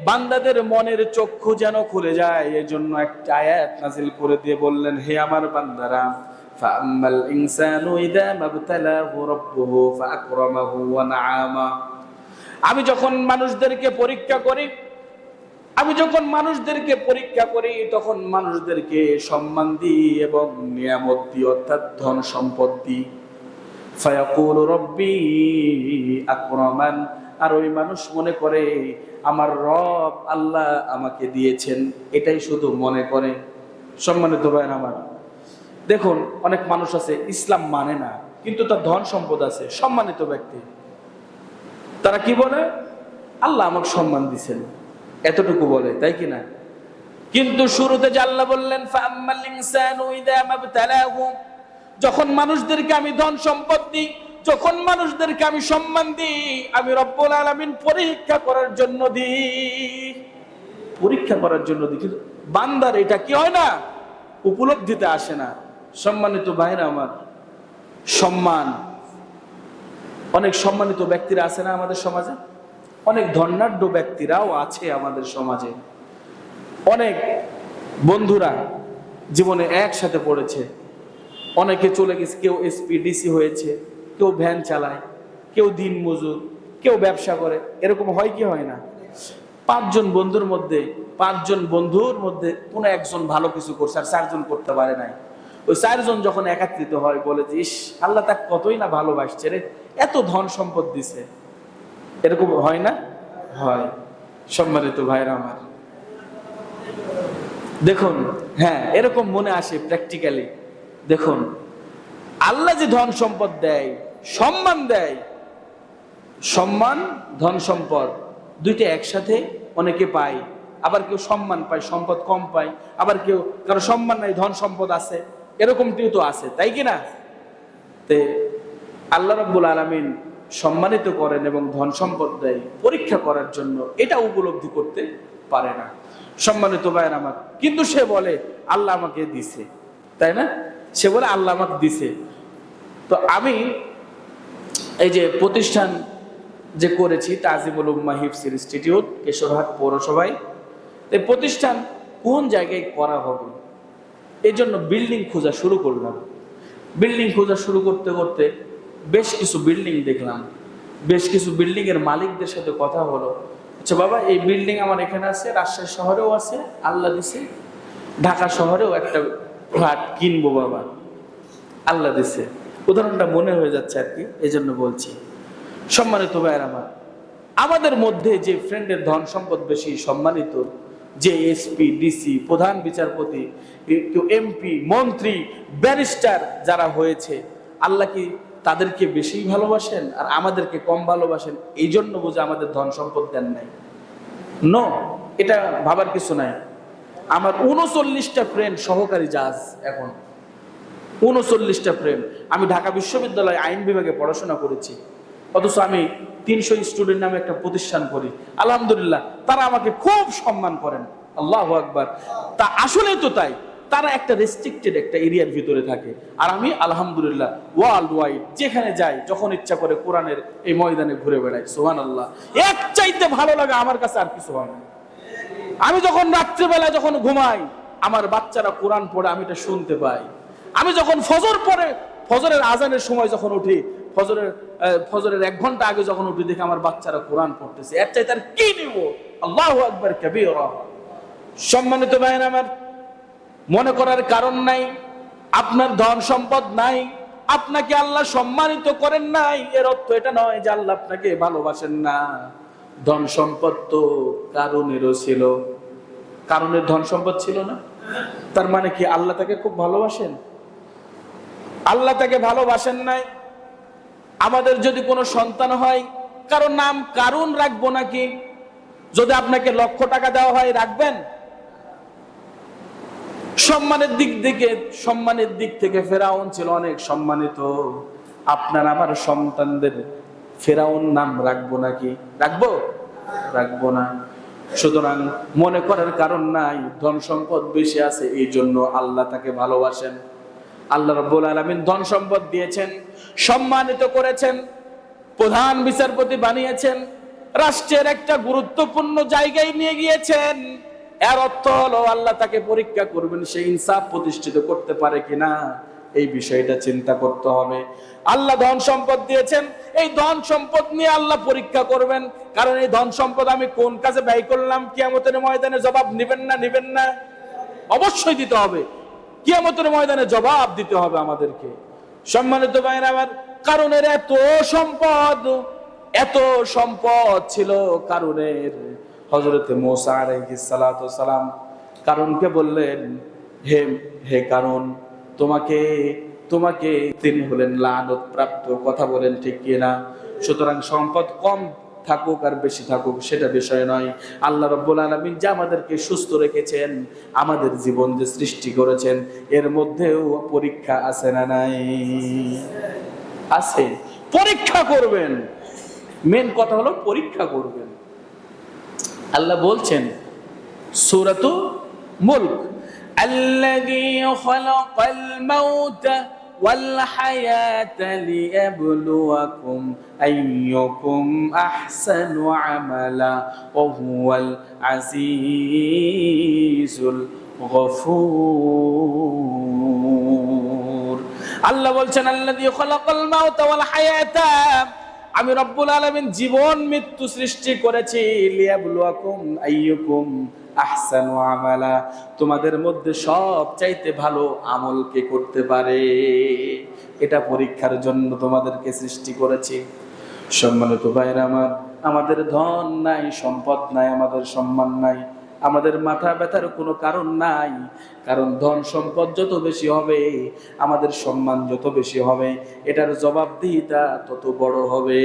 বান্দাদের মনের চক্ষু যেন খুলে যায়, এজন্য একটা আয়াত নাযিল করে দিয়ে বললেন, হে আমার বান্দারা, ফাআম্মাল ইনসানু ইযা মাবতালাহু রাব্বুহু ফাআকরামাহু ওয়া না'আমা। আমি যখন মানুষদেরকে পরীক্ষা করি, তখন মানুষদেরকে সম্মান দিই এবং নিয়ামত দিই, অর্থাৎ ধন সম্পদ দিই। ফায়াকুলু রাব্বি আকরামান। আর ওই মানুষ মনে করে আমার রব আল্লাহ আমাকে দিয়েছেন, এটাই শুধু মনে করে। সম্মানিত ভাই আমার, দেখুন অনেক মানুষ আছে ইসলাম মানে না, কিন্তু তার ধন সম্পদ আছে, সম্মানিত ব্যক্তি। তারা কি বলে? আল্লাহ আমাকে সম্মান দিয়েছেন, এতটুকু বলে, তাই কিনা? কিন্তু শুরুতে যে আল্লাহ বললেন, ফাআম্মাল ইনসানু ইযা মাবতালাহু, যখন মানুষদেরকে আমি ধন সম্পদ দিই, যখন মানুষদেরকে আমি সম্মান দিই, আমি রব্বুল আলামিন পরীক্ষা করার জন্য দিই। কিন্তু বান্দার এটা কি হয় না, উপলব্ধিতে আসে না। সম্মানিত ভাইরা আমার, সম্মান, অনেক সম্মানিত ব্যক্তিরা আছে না আমাদের সমাজে, অনেক ধনাঢ্য ব্যক্তিরাও আছে আমাদের সমাজে। অনেক বন্ধুরা জীবনে একসাথে পড়েছে, অনেকে চলে গেছে, কেউ এসপি ডিসি হয়েছে, কেউ ভ্যান চালায়, কেউ দিন মজুর, কেউ ব্যবসা করে। এরকম হয় কি হয় না? পাঁচজন বন্ধুর মধ্যে কোনো একজন ভালো কিছু করছে আর চারজন করতে পারে নাই। ওই চারজন যখন একত্রিত হয় বলে যে, ইস আল্লাহ তাকে কতই না ভালোবাসছে রে, এত ধন সম্পদ দিছে। এরকম হয় না? হয়। সম্মানিত ভাইরা আমার, দেখুন, হ্যাঁ এরকম মনে আসে প্র্যাকটিক্যালি। দেখুন আল্লাহ যে ধন সম্পদ দেয়, সম্মান দেয়, সম্মান ধন সম্পদ দুইটা একসাথে অনেকে পায়। আবার কেউ সম্মান পায়, সম্পদ কম পায়। আবার কেউ, কারো সম্মান নাই, ধন সম্পদ আছে, এরকমটিও তো আছে, তাই কিনা? তে আল্লাহ রাব্বুল আলামিন সম্মানিত করেন এবং ধন সম্পদ দেয় পরীক্ষা করার জন্য, এটা উপলব্ধি করতে পারে না। সম্মানিত ভাইয়ের আমার, কিন্তু সে বলে আল্লাহ আমাকে দিছে, তাই না? সে বলে আল্লাহ আমাকে দিছে। তো আমি এই যে প্রতিষ্ঠান যে করেছি, তাজিমুল উম্মাহ হিফজ ইনস্টিটিউট, কেশরহাট পৌরসভায়, এই প্রতিষ্ঠান কোন জায়গায় করা হবে এই জন্য বিল্ডিং খোঁজা শুরু করলাম। বিল্ডিং খোঁজা শুরু করতে করতে বেশ কিছু বিল্ডিং দেখলাম, বেশ কিছু বিল্ডিং এর মালিকদের সাথে কথা হলো। আচ্ছা বাবা, এই বিল্ডিং আমার এখানে আছে, রাজশাহী শহরেও আছে, আল্লাহ দিছে, ঢাকা শহরেও একটা ফ্ল্যাট কিনবো বাবা, আল্লাহ দিছে। উদাহরণটা মনে হয়ে যাচ্ছে আর কি, এই জন্য বলছি। সম্মানিত ভাইয়ের আমার, আমাদের মধ্যে যে ফ্রেন্ডের ধন সম্পদ বেশি, সম্মানিত যে এসপি ডিসি, প্রধান বিচারপতি, কেউ এমপি, মন্ত্রী, ব্যারিস্টার যারা হয়েছে, আল্লাহ কি তাদেরকে বেশি ভালোবাসেন আর আমাদেরকে কম ভালোবাসেন, এই জন্য বুঝে আমাদের ধন সম্পদ দেন নাই? নো, এটা ভাবার কিছু নাই। আমার 39টা ফ্রেন্ড সহকারী জাজ, এখন 39টা ফ্রেন্ড। আমি ঢাকা বিশ্ববিদ্যালয়ে আইন বিভাগে পড়াশোনা করেছি, অথচ আমি 300 স্টুডেন্ট নামে একটা প্রতিষ্ঠান করি। আলহামদুলিল্লাহ, তারা আমাকে খুব সম্মান করেন। আল্লাহু আকবার। তা আসলেই তো তাই, তারা একটা রেস্ট্রিক্টেড একটা এরিয়ার ভিতরে থাকে, আর আমি আলহামদুলিল্লাহ ওয়ার্ল্ড ওয়াইড যেখানে যাই, যখন ইচ্ছা করে কোরআনের এই ময়দানে ঘুরে বেড়াই। সুবহানাল্লাহ। এক চাইতে ভালো লাগে আমার কাছে আর কিছু হয় না। আমি যখন রাত্রিবেলা যখন ঘুমাই, আমার বাচ্চারা কোরআন পড়ে, আমি এটা শুনতে পাই। আমি যখন ফজর পড়ে, ফজরের আজানের সময় যখন উঠি, ফজরের 1 ঘন্টা আগে যখন উঠি, দেখি আমার বাচ্চারা কোরআন পড়তেছে। এর চাইতে আর কি নিব? আল্লাহু আকবার কাবীরা। সম্মানিত ভাইরা আমার, মনে করার কারণ নাই আপনার ধন সম্পদ নাই, আপনাকে আল্লাহ সম্মানিত করেন নাই, এর অর্থ এটা নয় যে আল্লাহ আপনাকে ভালোবাসেন না। ধন সম্পদ তো কারুনেরও ছিল, কারুনের ধন সম্পদ ছিল না? তার মানে কি আল্লাহ তাকে খুব ভালোবাসেন? আল্লাহ তাকে ভালোবাসেন নাই। আমাদের যদি কোনো সন্তান হয়, কারো নাম কারুন রাখবো নাকি? যদি আপনাকে লক্ষ টাকা দেওয়া হয়, রাখবেন? সম্মানের দিক থেকে ফেরাউন ছিল অনেক সম্মানিত। আপনার আমার সন্তানদের ফেরাউন নাম রাখবো নাকি? রাখবো? রাখবো না। সুতরাং মনে করার কারণ নাই, ধন সম্পদ বেশি আছে এই জন্য আল্লাহ তাকে ভালোবাসেন। আল্লাহ রাব্বুল আলামিন ধন সম্পদ দিয়েছেন, সম্মানিত করেছেন, প্রধান বিচারপতি বানিয়েছেন, রাষ্ট্রের একটা গুরুত্বপূর্ণ জায়গায় নিয়ে গিয়েছেন। এর অর্থ হলো আল্লাহ তাকে পরীক্ষা করবেন, সে ইনসাফ প্রতিষ্ঠিত করতে পারে কিনা, এই বিষয়টা চিন্তা করতে হবে। আল্লাহ ধন সম্পদ দিয়েছেন, এই ধন সম্পদ নিয়ে আল্লাহ পরীক্ষা করবেন। কারণ এই ধন সম্পদ আমি কোন কাজে ব্যয় করলাম, কিয়ামতের ময়দানে জবাব নেবেন না? নেবেন না? অবশ্যই দিতে হবে। কিয়ামতের ময়দানে জবাব দিতে হবে আমাদেরকে। সম্মানিত ভাইরা আমার, কারণের এত সম্পদ ছিল কারণের। হযরত মুসা আলাইহিস সালাতু সালাম কারণকে বললেন, হে কারণ, তোমাকে তিনি হলেন লানত প্রাপ্ত। কথা বলেন ঠিক কিনা? সুতরাং সম্পদ কম থাকুক আর বেশি থাকুক সেটা বিষয় নয়। আল্লাহ রাব্বুল আলামিন যে আমাদেরকে সুস্থ রেখেছেন, আমাদের জীবন যে সৃষ্টি করেছেন, এর মধ্যেও পরীক্ষা আছে না নাই? আছে। পরীক্ষা করবেন। মেন কথা হলো পরীক্ষা করবেন। আল্লাহ বলছেন সূরাতু মুলক, আল্লাযী খালাকাল মাউতা ওয়াল হায়াতা লিয়াবলুয়াকুম আইয়ুকুম আহসানু আমালা ওয়া হুয়াল আজিজুল গফুর। আল্লাহ বলছেন আল্লাযী খালাকাল মাউতা ওয়াল হায়াতা, আমি রব্বুল আলামিন জীবন মৃত্যু সৃষ্টি করেছি, লিয়াবলুয়াকুম আইয়ুকুম আহসানু আমালা, তোমাদের মধ্যে সব চাইতে ভালো আমল কে করতে পারে, এটা পরীক্ষার জন্য তোমাদেরকে সৃষ্টি করেছি। সম্মানিত ভাইরা আমার, আমাদের ধন নাই, সম্পদ নাই, আমাদের সম্মান নাই, আমাদের মাথা ব্যথার কোনো কারণ নাই। কারণ ধন সম্পদ যত বেশি হবে, আমাদের সম্মান যত বেশি হবে, এটার জবাবদিহিতা তত বড় হবে।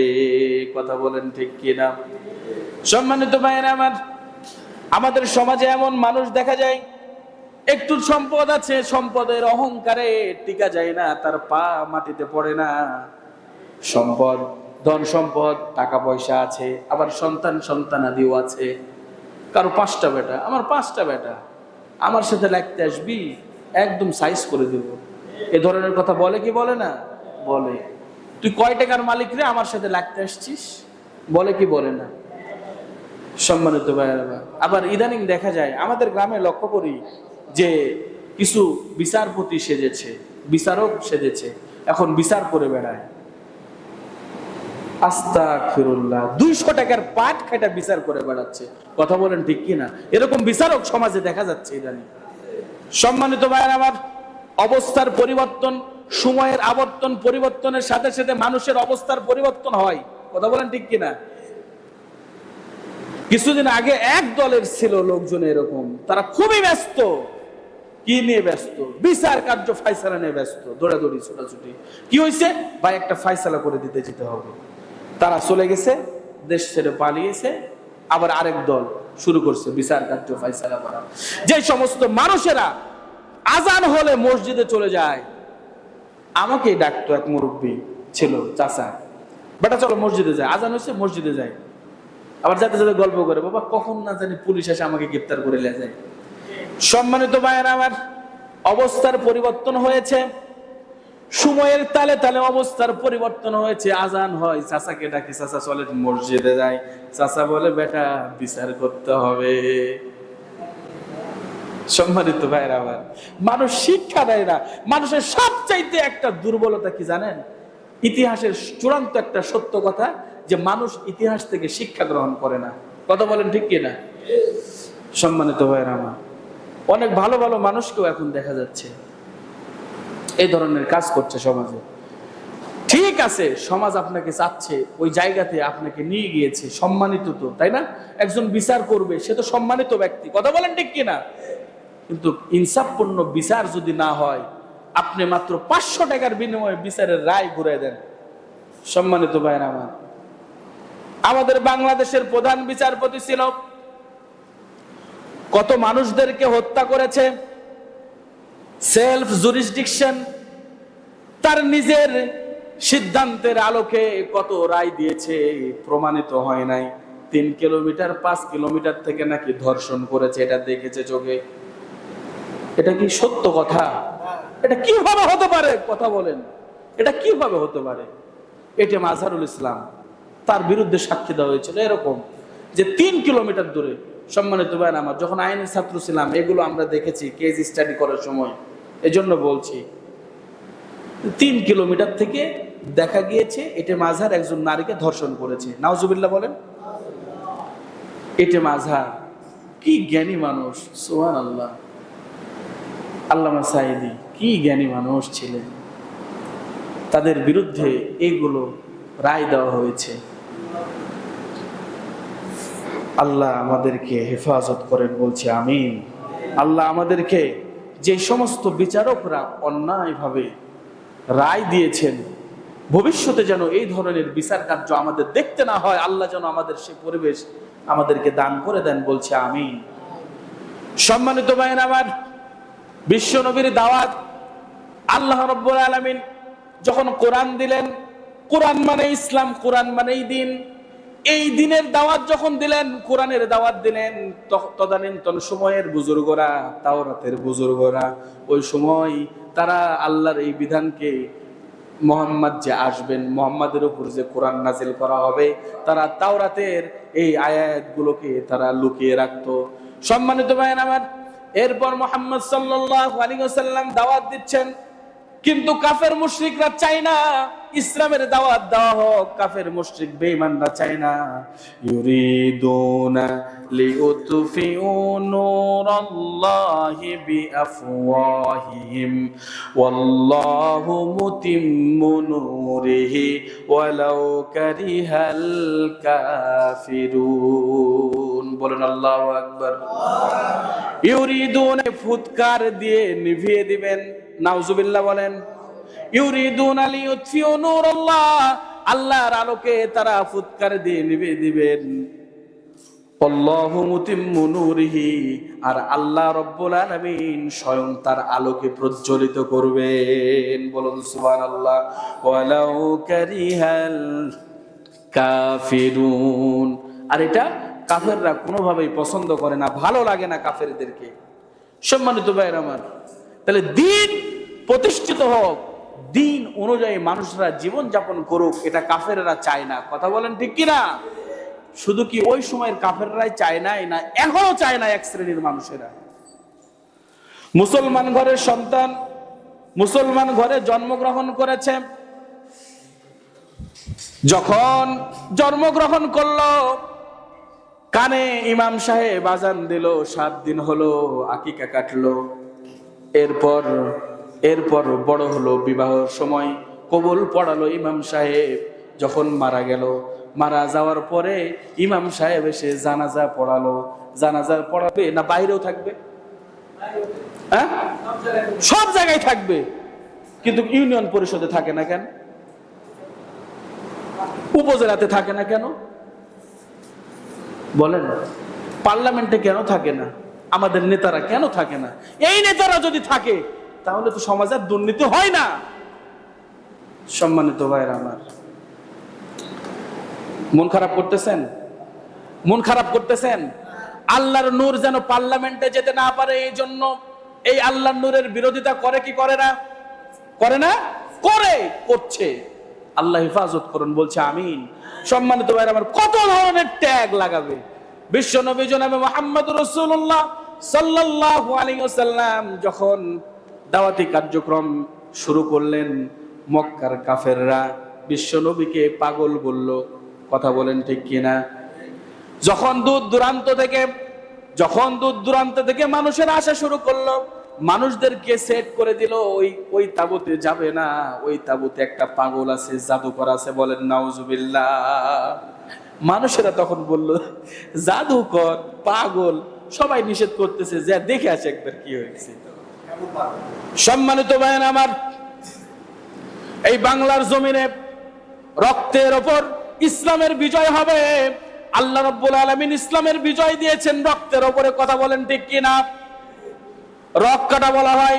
কথা বলেন ঠিক কিনা? সম্মানিত ভাইরা আমার, আমাদের সমাজে এমন মানুষ দেখা যায়, একটু সম্পদ আছে, সম্পদের অহংকারে টিকা যায় না, তার পা মাটিতে পড়ে না। সম্পদ, ধন সম্পদ, টাকা পয়সা আছে, আবার সন্তানাদিও আছে। কারো 5টা বেটা, আমার 5টা বেটা, আমার সাথে লাগতে আসবি, একদম সাইজ করে দেব, এ ধরনের কথা বলে কি বলে না? বলে। তুই কয় টাকার মালিক রে, আমার সাথে লাগতে আসছিস? বলে কি বলে না? সম্মানিত ভাইরা, আবার ইদানিং দেখা যায় আমাদের গ্রামে, লক্ষ্য করি যে কিছু বিচারপতি সেজেছে, বিচারক সেজেছে, এখন বিচার করে বেড়ায়। আস্তাগফিরুল্লাহ, 200 টাকার পাট খাটা বিচার করে বেড়াচ্ছে। কথা বলেন ঠিক কিনা? এরকম বিচারক সমাজে দেখা যাচ্ছে ইদানিং। সম্মানিত ভাইরা আমার, অবস্থার পরিবর্তন, সময়ের আবর্তন পরিবর্তনের সাথে সাথে মানুষের অবস্থার পরিবর্তন হয়। কথা বলেন ঠিক কিনা? কিছুদিন আগে এক দলের ছিল লোকজন এরকম, তারা খুবই ব্যস্ত, কি নিয়ে ব্যস্ত? বিচার কার্য ফায়সালা নিয়ে ব্যস্ত, দৌড়াদৌড়ি ছোটাছুটি। কি হয়েছে ভাই? একটা ফায়সালা করে দিতে যেতে হবে। তারা চলে গেছে, দেশ ছেড়ে পালিয়েছে, আবার আরেক দল শুরু করছে বিচার কার্য ফায়সালা করা। যে সমস্ত মানুষেরা আজান হলে মসজিদে চলে যায়, আমাকে ডাকতো এক মুরব্বী ছিল, চাচা, বেটা চলো মসজিদে যায়, আজান হয়েছে মসজিদে যায়। আবার যাতে যাতে গল্প করে, বাবা কখন না জানি পুলিশ এসে আমাকে গ্রেপ্তার করে নিয়ে যায়। সম্মানিত ভাইয়েরা আমার, অবস্থার পরিবর্তন হয়েছে, সময়ের তালে তালে অবস্থার পরিবর্তন হয়েছে। আজান হয়, চাচাকে ডাকে, চাচা চলে মসজিদে যায়। চাচা বলে বেটা বিচার করতে হবে। সম্মানিত ভাইয়েরা আমার, মানুষ শিক্ষা দেয় না। মানুষের সবচাইতে একটা দুর্বলতা কি জানেন? ইতিহাসের চূড়ান্ত একটা সত্য কথা, যে মানুষ ইতিহাস থেকে শিক্ষা গ্রহণ করে না। কথা বলেন ঠিক কিনা? সম্মানিত ভাইয়েরা আমার, অনেক ভালো ভালো মানুষকেও এখন দেখা যাচ্ছে এই ধরনের কাজ করছে সমাজে। ঠিক আছে, সমাজ আপনাকে চাচ্ছে, ওই জায়গাতে আপনাকে নিয়ে গিয়েছে, সম্মানিত তো, তাই না? একজন বিচার করবে, সে তো সম্মানিত ব্যক্তি। কথা বলেন ঠিক কিনা? কিন্তু ইনসাফপূর্ণ বিচার যদি না হয়, আপনি মাত্র 500 টাকার বিনিময়ে বিচারের রায় ঘুরাই দেন। সম্মানিত ভাইয়েরা আমার, আমাদের বাংলাদেশের প্রধান বিচারপতি ছিল, কত মানুষদেরকে হত্যা করেছে, সেলফ জুরিসডিকশন, তার নিজের সিদ্ধান্তের আলোকে কত রায় দিয়েছে, প্রমাণিত হয় নাই। 3 কিলোমিটার 5 কিলোমিটার থেকে নাকি ধর্ষণ করেছে, এটা দেখেছে চোখে। এটা কি সত্য কথা? এটা কিভাবে হতে পারে? কথা বলেন, এটা কিভাবে হতে পারে? এটা মাজহারুল ইসলাম, তার বিরুদ্ধে সাক্ষী দেওয়া হয়েছিল এরকম, যে 3 কিলোমিটার দূরে। সম্মানিত ভাই আমার, যখন আইনের ছাত্র ছিলাম এগুলো আমরা দেখেছি কেস স্টাডি করার সময়, এজন্য বলছি। 3 কিলোমিটার থেকে দেখা গিয়েছে এটা মাজহার একজন নারীকে ধর্ষণ করেছে। নাউজুবিল্লাহ বলেন। এটা মাজহার, কি জ্ঞানী মানুষ! সুবহানাল্লাহ। আল্লামা সাঈদী কি জ্ঞানী মানুষ ছিলেন, তাদের বিরুদ্ধে এইগুলো রায় দেওয়া হয়েছে। আল্লাহ আমাদেরকে হেফাজত করেন, বলছি আমিন। আল্লাহ আমাদেরকে, যে সমস্ত বিচারকরা অন্যায়ভাবে রায় দিয়েছেন, ভবিষ্যতে যেন এই ধরনের বিচার কার্য আমাদের দেখতে না হয়, আল্লাহ যেন আমাদের সে পরিবেশ আমাদেরকে দান করে দেন, বলছে আমিন। সম্মানিত ভাইয়েরা আমার, বিশ্ব নবীর দাওয়াত আল্লাহ রাব্বুল আলামিন যখন কোরআন দিলেন, কোরআন মানে ইসলাম, কোরআন মানেই দিন, এই দিনের দাওয়াত যখন দিলেন, কোরআনের দাওয়াত দিলেন, তদানীন্তন সময়ের বুজুর্গরা, তাওরাতের বুজুর্গরা, ওই সময় তারা আল্লাহর এই বিধানকে, মুহাম্মদ যে আসবেন, মুহাম্মাদের উপর যে কোরআন নাজিল করা হবে, তারা তাওরাতের এই আয়াতগুলোকে তারা লুকিয়ে রাখতো। সম্মানিত ভাইয়েরা আমার, এরপর মুহাম্মদ সাল্লাল্লাহু আলাইহি ওয়াসাল্লাম দাওয়াত দিচ্ছেন, কিন্তু কাফের মুশরিকরা চায় না ইসলামের দাওয়াত দেওয়া হোক। কাফের মুশরিক বেঈমানরা চায় না। ইউরিদুনা লিউতফিউ নূরাল্লাহি বিআফওয়াহিহিম ওয়াল্লাহু মুতিম্মু নূরিহি ওয়ালাউ কারিহাল কাফিরুন। বলেন আল্লাহু আকবার। ইউরিদুনা, ফুৎকার দিয়ে নিভিয়ে দিবেন। নাউজুবিল্লাহ বলেন। ইউরিদুনা লিউতফিউ নূরাল্লাহ, আল্লাহর আলোকে তারা ফুৎকার দিয়ে নিভিয়ে দিবেন। আল্লাহু মুতিম্মু নূরিহি, আর আল্লাহ রাব্বুল আলামিন স্বয়ং তার আলোকে প্রজ্বলিত করবেন। বলুন সুবহানাল্লাহ। ওয়ালাউ কারিহাল কাফিরুন, আর এটা কাফেররা কোনোভাবেই পছন্দ করে না, ভালো লাগে না কাফেরদেরকে। সম্মানিত ভাইরা আমার, তাহলে দিন প্রতিষ্ঠিত হোক, দিন অনুযায়ী মানুষরা জীবন যাপন করুক, এটা কাফেররা চায় না। কথা বলেন ঠিক কিনা? শুধু কি ওই সময়ের কাফেররাই চায় নাই, না এখনো চায় না এক শ্রেণীর মানুষেরা? মুসলমান ঘরের সন্তান, মুসলমান ঘরে জন্মগ্রহণ করেছে, যখন জন্মগ্রহণ করলো, কানে ইমাম সাহেব আজান দিল, 7 দিন হলো আকিকা কাটলো। এরপর বড় হলো, বিবাহের সময় কবুল পড়ালো ইমাম সাহেব। যখন মারা গেল, মারা যাওয়ার পরে ইমাম সাহেব এসে জানাজা পড়ালো। জানাজা পড়াবে না বাইরেও থাকবে? হ্যাঁ, সব জায়গায় থাকবে, কিন্তু ইউনিয়ন পরিষদে থাকে না কেন? উপজেলাতে থাকে না কেন? বলেন, পার্লামেন্টে কেন থাকে না? আমাদের নেতারা কেন থাকে না? এই নেতারা যদি থাকে তাহলে তো সমাজের দুর্নীতি হয় না। সম্মানিত ভাইরা আমার, মন খারাপ করতেছেন? মন খারাপ করতেছেন? আল্লাহর নূর যেন পার্লামেন্টে যেতে না পারে, এই জন্য এই আল্লাহর নূরের বিরোধিতা করে কি করে না? করে না? করে, করছে। আল্লাহ হেফাজত করুন, বলছে আমিন। সম্মানিত ভাইরা আমার, কত ধরনের ট্যাগ লাগাবে। বিশ্ব নবী জনাবে মুহাম্মদ রাসূলুল্লাহ সাল্লাল্লাহু আলাইহি ওয়াসাল্লাম যখন দাওয়াতি কার্যক্রম শুরু করলেন, মক্কার কাফেররা বিশ্ব নবীকে পাগল বলল। কথা বলেন ঠিক কিনা? যখন দূর দূরান্ত থেকে মানুষের আসা শুরু করলো, মানুষদেরকে সেট করে দিল, ওই তাবুতে যাবে না, ওই তাবুতে একটা পাগল আছে, জাদুকর আছে। বলেন নাউজুবিল্লাহ। মানুষেরা তখন বলল, জাদুকর, পাগল, সবাই নিষেধ করতেছে, যে দেখে আসে একবার কি হয়েছে। সম্মানিত ভাইয়েরা আমার, এই বাংলার জমিনে রক্তের ওপর ইসলামের বিজয় হবে। আল্লাহ রাব্বুল আলামিন ইসলামের বিজয় দিয়েছেন রক্তের ওপরে। কথা বলেন ঠিক কিনা? রক কাটা বলা হয়,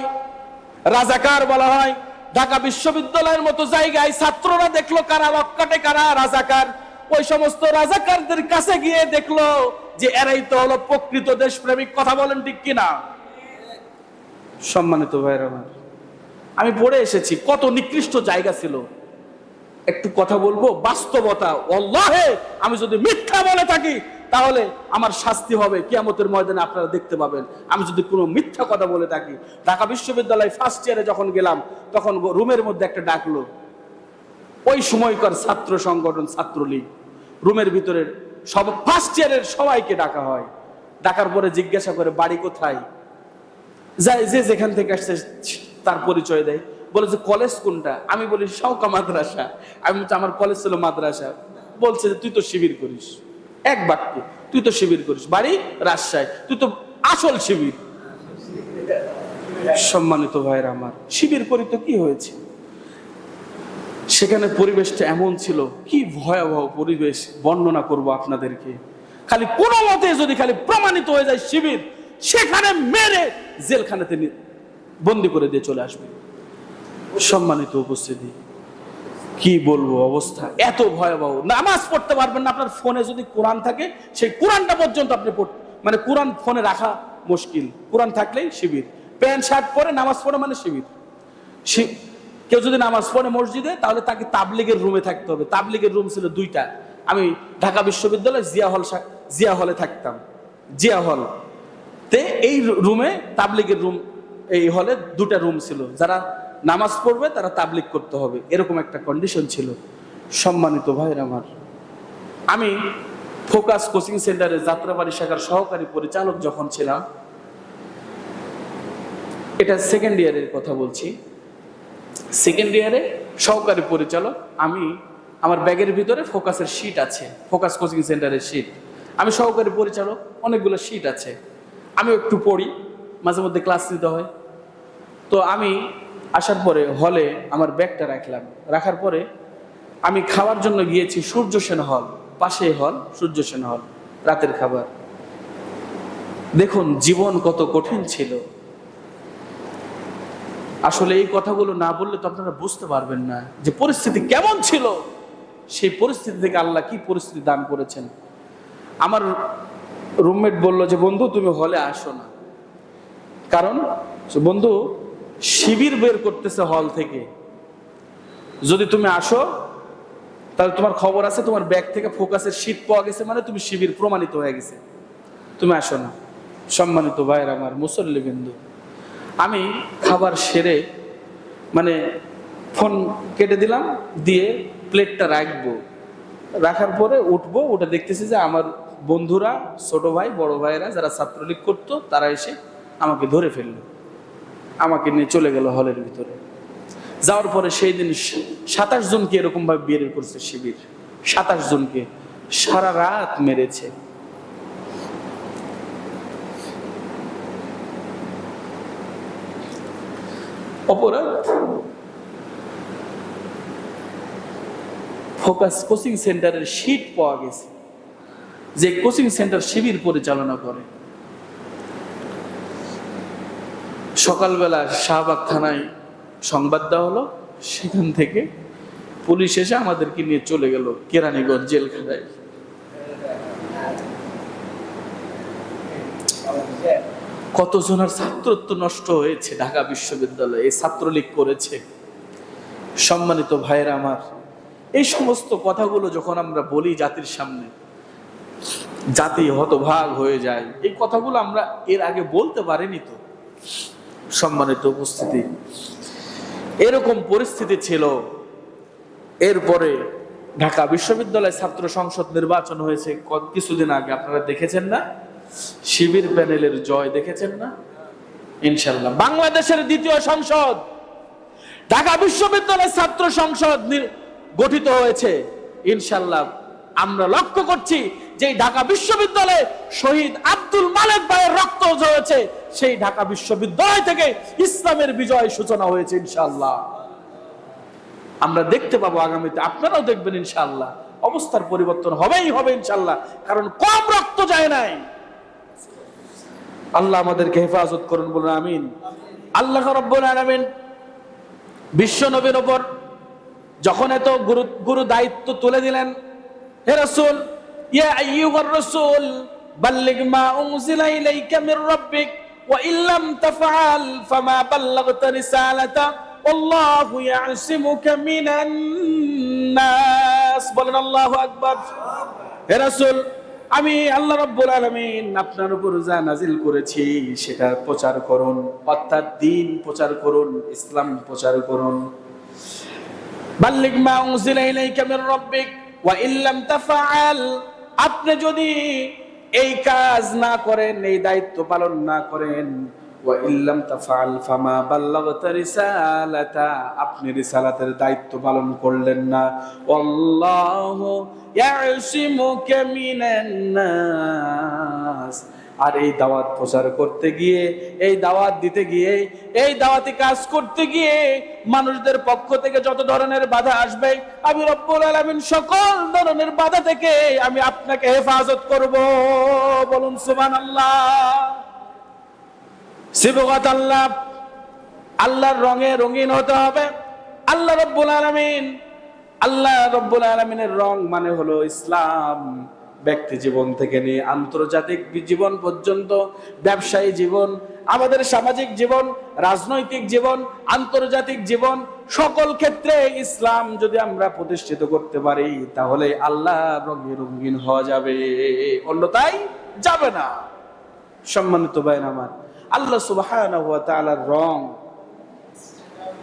রাজাকার বলা হয়। ঢাকা বিশ্ববিদ্যালয়ের মতো জায়গায় ছাত্ররা দেখলো কারা রক কাটে, কারা রাজাকার। ওই সমস্ত রাজাকারদের কাছে গিয়ে দেখলো যে এরাই তো হলো প্রকৃত দেশপ্রেমিক। কথা বলেন ঠিক কিনা? সম্মানিত ভাইরা আমার, আমি পড়ে এসেছি কত নিকৃষ্ট জায়গা ছিল। একটু কথা বলবো বাস্তবতা। আল্লাহে, আমি যদি মিথ্যা বলে থাকি তাহলে আমার শাস্তি হবে কিয়ামতের ময়দানে, আপনারা দেখতে পাবেন। আমি যদি কোনো মিথ্যা কথা বলে থাকি, ঢাকা বিশ্ববিদ্যালয় ফার্স্ট ইয়ারে যখন গেলাম, তখন রুমের মধ্যে একটা ডাকলো, ওই সময়কার ছাত্র সংগঠন ছাত্রলীগ, রুমের ভিতরে সব ফার্স্ট ইয়ারের সবাইকে ডাকা হয়। ডাকার পরে জিজ্ঞাসা করে বাড়ি কোথায়, যায় যে যেখান থেকে আসছে তার পরিচয় দেয়। বলে যে কলেজ কোনটা? আমি বলি শাওকা মাদ্রাসা। আমি বলছি আমার কলেজ ছিল মাদ্রাসা। বলছে যে তুই তো শিবির করিস। এক বাক্যে, তুই তো শিবির করিস, বাড়ি রাজশাহী, তুই তো আসল শিবির। সম্মানিত ভাইরা আমার, শিবির করি তো কি হয়েছে? সেখানে পরিবেশটা এমন ছিল, কি ভয়াবহ পরিবেশ বর্ণনা করব আপনাদেরকে। খালি কোনো মতে যদি খালি প্রমাণিত হয়ে যায় শিবির, সেখানে মেরে জেলখানাতে বন্দি করে দিয়ে চলে আসবে। সম্মানিত উপস্থিতি, কি বলবো, অবস্থা এত ভয়াবহ। নামাজ পড়তে পারবেন না, আপনার ফোনে যদি কোরআন থাকে সেই কোরআনটা পর্যন্ত আপনি মানে কোরআন ফোনে রাখা মুশকিল। কোরআন থাকলেই শিবির। প্যান্ট শার্ট পরে নামাজ পড়ে মানে শিবির। কেউ যদি নামাজ পড়ে মসজিদে, তাহলে তাকে তাবলিগের রুমে থাকতে হবে। তাবলিগের রুম ছিল দুইটা। আমি ঢাকা বিশ্ববিদ্যালয়ে জিয়া হলে থাকতাম। জিয়া হল তে এই রুমে তাবলিগের রুম, এই হলে দুটা রুম ছিল। যারা নামাজ পড়বে তারা তাবলিগ করতে হবে, এরকম একটা কন্ডিশন ছিল। সম্মানিত ভাইরা আমার, আমি ফোকাস কোচিং সেন্টারে যাত্রাবাড়ি শাখার সহকারী পরিচালক যখন ছিলাম, এটা সেকেন্ড ইয়ারের কথা বলছি। সেকেন্ড ইয়ারে সহকারী পরিচালক আমি, আমার ব্যাগের ভিতরে ফোকাসের শীট আছে, ফোকাস কোচিং সেন্টারের শীট। আমি সহকারী পরিচালক, অনেকগুলো শীট আছে। আমি একটু পড়ি, মাঝে মধ্যে ক্লাস নিতে হয়। তো আমি আসার পরে হলে আমার ব্যাগটা রাখলাম। রাখার পরে আমি খাওয়ার জন্য গিয়েছি সূর্য সেন হল, পাশে হল সূর্য সেন হল, রাতের খাবার। দেখুন জীবন কত কঠিন ছিল। আসলে এই কথাগুলো না বললে তো আপনারা বুঝতে পারবেন না যে পরিস্থিতি কেমন ছিল। সেই পরিস্থিতি থেকে আল্লাহ কি পরিস্থিতি দান করেছেন। আমার রুমমেট বলল যে বন্ধু তুমি হলে আসো না, কারণ বন্ধু শিবির বের করতেছে হল থেকে, যদি তুমি আসো তাহলে তোমার খবর আছে, তোমার ব্যাগ থেকে ফোকাসের শীট পাওয়া গেছে, মানে তুমি শিবির প্রমাণিত হয়ে গেছে, তুমি আসো না। সম্মানিত ভাইয়ের আমার, মুসল্লি বিন্দু, আমি খাবার সেরে মানে ফোন কেটে দিলাম, দিয়ে প্লেটটা রাখবো। রাখার পরে উঠবো, উঠে দেখতেছি যে আমার বন্ধুরা, ছোট ভাই বড় ভাইয়েরা যারা ছাত্রলীগ করতো, তারা এসে আমাকে ধরে ফেললো, আমাকে নিয়ে চলে গেল হলের ভিতরে। যাওয়ার পরে সেই দিন 27 জনকে এরকম ভাবে বের করছে শিবির। 27 জনকে সারা রাত মেরেছে। অপরাধ। ফোকাস কোচিং সেন্টারের শীট পাওয়া গেছে, যে কোচিং সেন্টার শিবির পরিচালনা করে। সকালবেলা শাহবাগ থানায় সংবাদ দেওয়া হলো, সেখান থেকে পুলিশ এসে আমাদেরকে নিয়ে চলে গেল কেরানীগঞ্জ জেলখানায়। কতজনের ছাত্রত্ব নষ্ট হয়েছে ঢাকা বিশ্ববিদ্যালয়ে, এই ছাত্রলীগ করেছে। সম্মানিত ভাইয়েরা আমার, এই সমস্ত কথাগুলো যখন আমরা বলি জাতির সামনে, জাতি হতভাগ হয়ে যায়। এই কথাগুলো আমরা এর আগে বলতে পারিনি তো। সম্মানিত উপস্থিতি, এরকম পরিস্থিতি ছিল। এরপরে ঢাকা বিশ্ববিদ্যালয় ছাত্র সংসদ নির্বাচন হয়েছে কিছুদিন আগে, আপনারা দেখেছেন না? শিবির প্যানেলের জয় দেখেছেন না? ইনশাল্লাহ বাংলাদেশের দ্বিতীয় সংসদ ঢাকা বিশ্ববিদ্যালয় ছাত্র সংসদ গঠিত হয়েছে। ইনশাল্লাহ আমরা লক্ষ্য করছি যে ঢাকা বিশ্ববিদ্যালয়ে শহীদ আব্দুল মালেক ভাইয়ের রক্ত ঝরেছে, সেই ঢাকা বিশ্ববিদ্যালয় থেকে ইসলামের বিজয় সূচনা হয়েছে। ইনশাল্লাহ আমরা দেখতে পাবো আগামীতে, আপনারাও দেখবেন ইনশাল্লাহ। অবস্থার পরিবর্তন হবেই হবে ইনশাল্লাহ, কারণ কম রক্ত যায় নাই। আল্লাহ আমাদেরকে হেফাজত করুন, বলুন আমিন। আল্লাহ রাব্বুল আলামিন বিশ্ব নবীর উপর যখন এত গুরু দায়িত্ব তুলে দিলেন, হে রাসূল, ইয়া আইয়ুহার রাসূল বাল্লিগ মা উনজিলা ইলাইকা মির রাব্বিক ওয়া ইল্লাম তাফআল ফামা বাল্লাগতা রিসালাতা আল্লাহু ইয়াসিমুকা মিনান নাস। বলেন আল্লাহু আকবার। হে রাসূল, আমি আল্লাহ রাব্বুল আলামিন আপনার উপর যা নাজিল করেছি সেটা প্রচার করুন, অর্থাৎ দ্বীন প্রচার করুন, ইসলাম প্রচার করুন। বাল্লিগ মা উনজিলা ইলাইকা মির রাব্বিক ওয়া ইল্লাম তাফআল, আপনি যদি এই কাজ না করেন, এই দায়িত্ব পালন না করেন, ওয়া ইল্লাম তাফআল ফামা বাল্লাগতা রিসালাতা, আপনি রিসালাতের দায়িত্ব পালন করলেন না। আল্লাহু ইয়াসিমুকা মিনান নাস, আর এই দাওয়াত প্রচার করতে গিয়ে, এই দাওয়াত দিতে গিয়ে, এই দাওয়াতি কাজ করতে গিয়ে মানুষদের পক্ষ থেকে যত ধরনের বাধা আসবে, আমি রব্বুল আলামিন সকল ধরনের বাধা থেকে আমি আপনাকে হেফাজত করব। বলুন সুবহানাল্লাহ। সিবগাত আল্লাহ, আল্লাহর রঙে রঙিন হতে হবে। আল্লাহ রব্বুল আলামিন, আল্লাহ রব্বুল আলামিনের রং মানে হলো ইসলাম। ব্যক্তি জীবন থেকে নিয়ে আন্তর্জাতিক জীবন পর্যন্ত, ব্যবসায়ী জীবন, আমাদের সামাজিক জীবন, রাজনৈতিক জীবন, আন্তর্জাতিক জীবন, সকল ক্ষেত্রে ইসলাম যদি আমরা প্রতিষ্ঠিত করতে পারি, তাহলে আল্লাহ রঙে রঙিন হওয়া যাবে, অন্যথায় যাবে না। সম্মানিত ভাইরা আমার, আল্লাহ সুবহানাহু ওয়া তাআলার রং,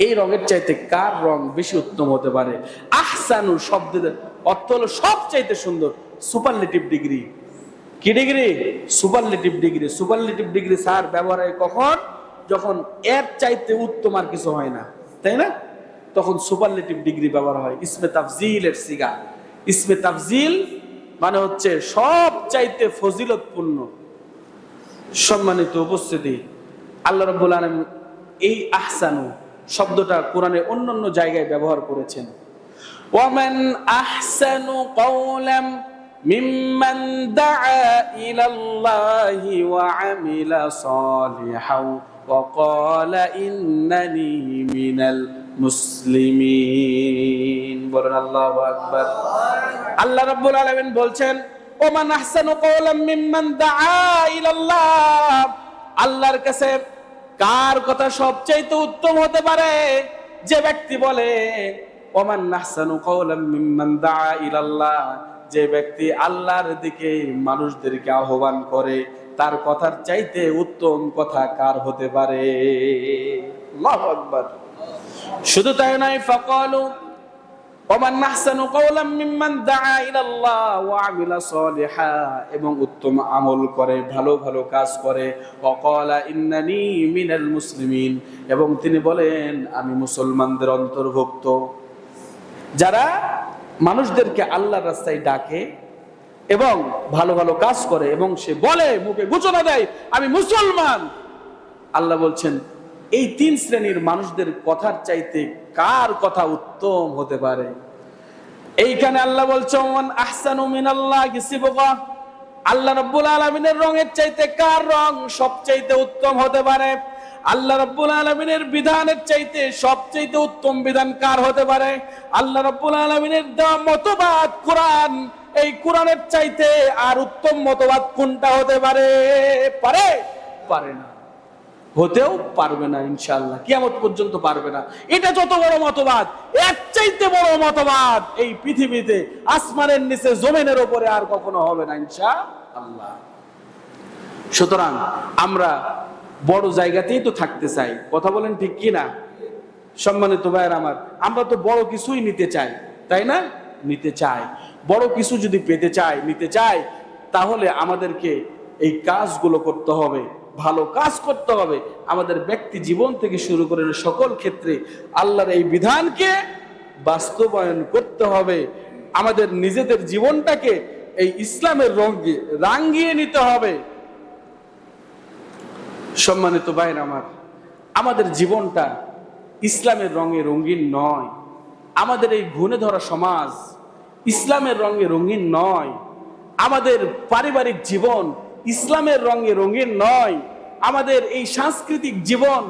এই রঙের চাইতে কার রং বেশি উত্তম হতে পারে? আহসানু শব্দের অর্থ হলো সবচাইতে সুন্দর। সুপারলেটিভ ডিগ্রি, কি degree? Superlative degree. Superlative degree sir ব্যবহার হয় কখন? যখন এর চাইতে উত্তম আর কিছু হয় না, তাই না? তখন সুপারলেটিভ ডিগ্রি ব্যবহার হয়। ইসমে তাফজিলের সিগা। ইসমে তাফজিল মানে হচ্ছে সব চাইতে ফজিলতপূর্ণ। সম্মানিত উপস্থিতি, আল্লাহ রাব্বুল আলামিন এই আহসানু শব্দটা কোরআনে অন্যান্য জায়গায় ব্যবহার করেছেন। ওয়ামান আহসানু কওলাম মিম্মান দাআ ইলাল্লাহি ওয়া আমিলা সালিহান ওয়া ক্বালা ইন্নানি মিনাল মুসলিমিন। বলেন আল্লাহু আকবার। আল্লাহ রাব্বুল আলামিন বলছেন, ওমান আহসানু কওলাম মিম্মান দাআ ইলাল্লাহ, আল্লাহর কাছে কার কথা সবচেয়ে উত্তম হতে পারে? যে ব্যক্তি বলে ওমান আহসানু কওলাম মিম্মান দাআ ইলাল্লাহ, যে ব্যক্তি আল্লাহর দিকে মানুষদেরকে আহ্বান করে, তার কথার চাইতে উত্তম কথা কার হতে পারে? আল্লাহু আকবার। শুধু তাই নয়, ফাকালু ওমান আহসানু কওলাম মিম্মান দাআ ইলাল্লাহ ওয়া আমিলা সালিহা, এবং উত্তম আমল করে, ভালো ভালো কাজ করে। ওয়া ক্বালা ইন্নানি মিনাল মুসলিমিন, এবং তিনি বলেন আমি মুসলমানদের অন্তর্ভুক্ত। যারা মানুষদেরকে আল্লাহর রাস্তায় ডাকে এবং ভালো ভালো কাজ করে, এবং সে বলে, মুখে ঘোষণা দেয় আমি মুসলমান, আল্লাহ বলছেন এই তিন শ্রেণীর মানুষদের কথার চাইতে কার কথা উত্তম হতে পারে? এইখানে আল্লাহ বলছেন ওয়ান আহসানু মিনাল্লাহি সিবগা, আল্লাহ রাব্বুল আলামিনের রঙের চাইতে কার রং সবচাইতে উত্তম হতে পারে? আল্লাহ রাব্বুল আলামিনের বিধানের চাইতে সবচাইতে উত্তম বিধান কার হতে পারে? আল্লাহ রাব্বুল আলামিনের দেওয়া মতবাদ কোরআন, এই কোরআনের চাইতে আর উত্তম মতবাদ কোনটা হতে পারে? পারে? পারে না, হতেও পারবে না, ইনশাআল্লাহ কিয়ামত পর্যন্ত পারবে না। এটা যত বড় মতবাদ, এর চাইতে বড় মতবাদ এই পৃথিবীতে আসমানের নিচে জমিনের উপরে আর কখনো হবে না, ইনশাআল্লাহ। সুতরাং আমরা বড় জায়গাতেই তো থাকতে চাই, কথা বলেন ঠিক কি না? সম্মানিত ভাইয়ের আমার, আমরা তো বড় কিছুই নিতে চাই, তাই না? নিতে চাই, বড় কিছু যদি পেতে চাই, নিতে চাই, তাহলে আমাদেরকে এই কাজগুলো করতে হবে, ভালো কাজ করতে হবে। আমাদের ব্যক্তি জীবন থেকে শুরু করে সকল ক্ষেত্রে আল্লাহর এই বিধানকে বাস্তবায়ন করতে হবে। আমাদের নিজেদের জীবনটাকে এই ইসলামের রঙে রাঙিয়ে নিতে হবে। সম্মানিত ভাইরা আমার, আমাদের জীবনটা ইসলামের রঙে রঙিন নয়। আমাদের এই ঘুণে ধরা সমাজ ইসলামের রঙে রঙিন নয়। আমাদের পারিবারিক জীবন ইসলামের রঙে রঙিন নয়। আমাদের এই সাংস্কৃতিক জীবন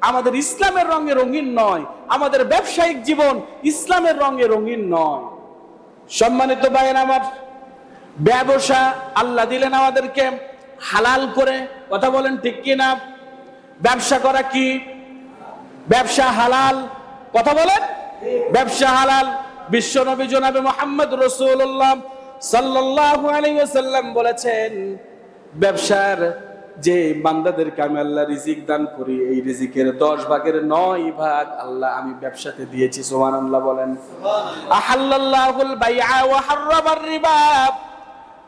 আমাদের ইসলামের রঙে রঙিন নয়। আমাদের ব্যবসায়িক জীবন ইসলামের রঙে রঙিন নয়। সম্মানিত ভাইরা আমার, ব্যবসা আল্লাহ দিলেন আমাদেরকে হালাল করে, কথা বলেন ঠিক কি না? ব্যবসা করা কি? ব্যবসা হালাল, কথা বলেন। ব্যবসা হালাল। বিশ্ব নবী জনাবে মুহাম্মদ রাসূলুল্লাহ সাল্লাল্লাহু আলাইহি ওয়াসাল্লাম বলেছেন, ব্যবসার যে বান্দাদেরকে আমি আল্লাহ রিজিক দান করি, এই রিজিকের 10 ভাগের 9 ভাগ আল্লাহ আমি ব্যবসাতে দিয়েছি। সুবহানাল্লাহ বলেন। আহাল্লাল্লাহুল বাইআ ওয়া হাররামার রিবা,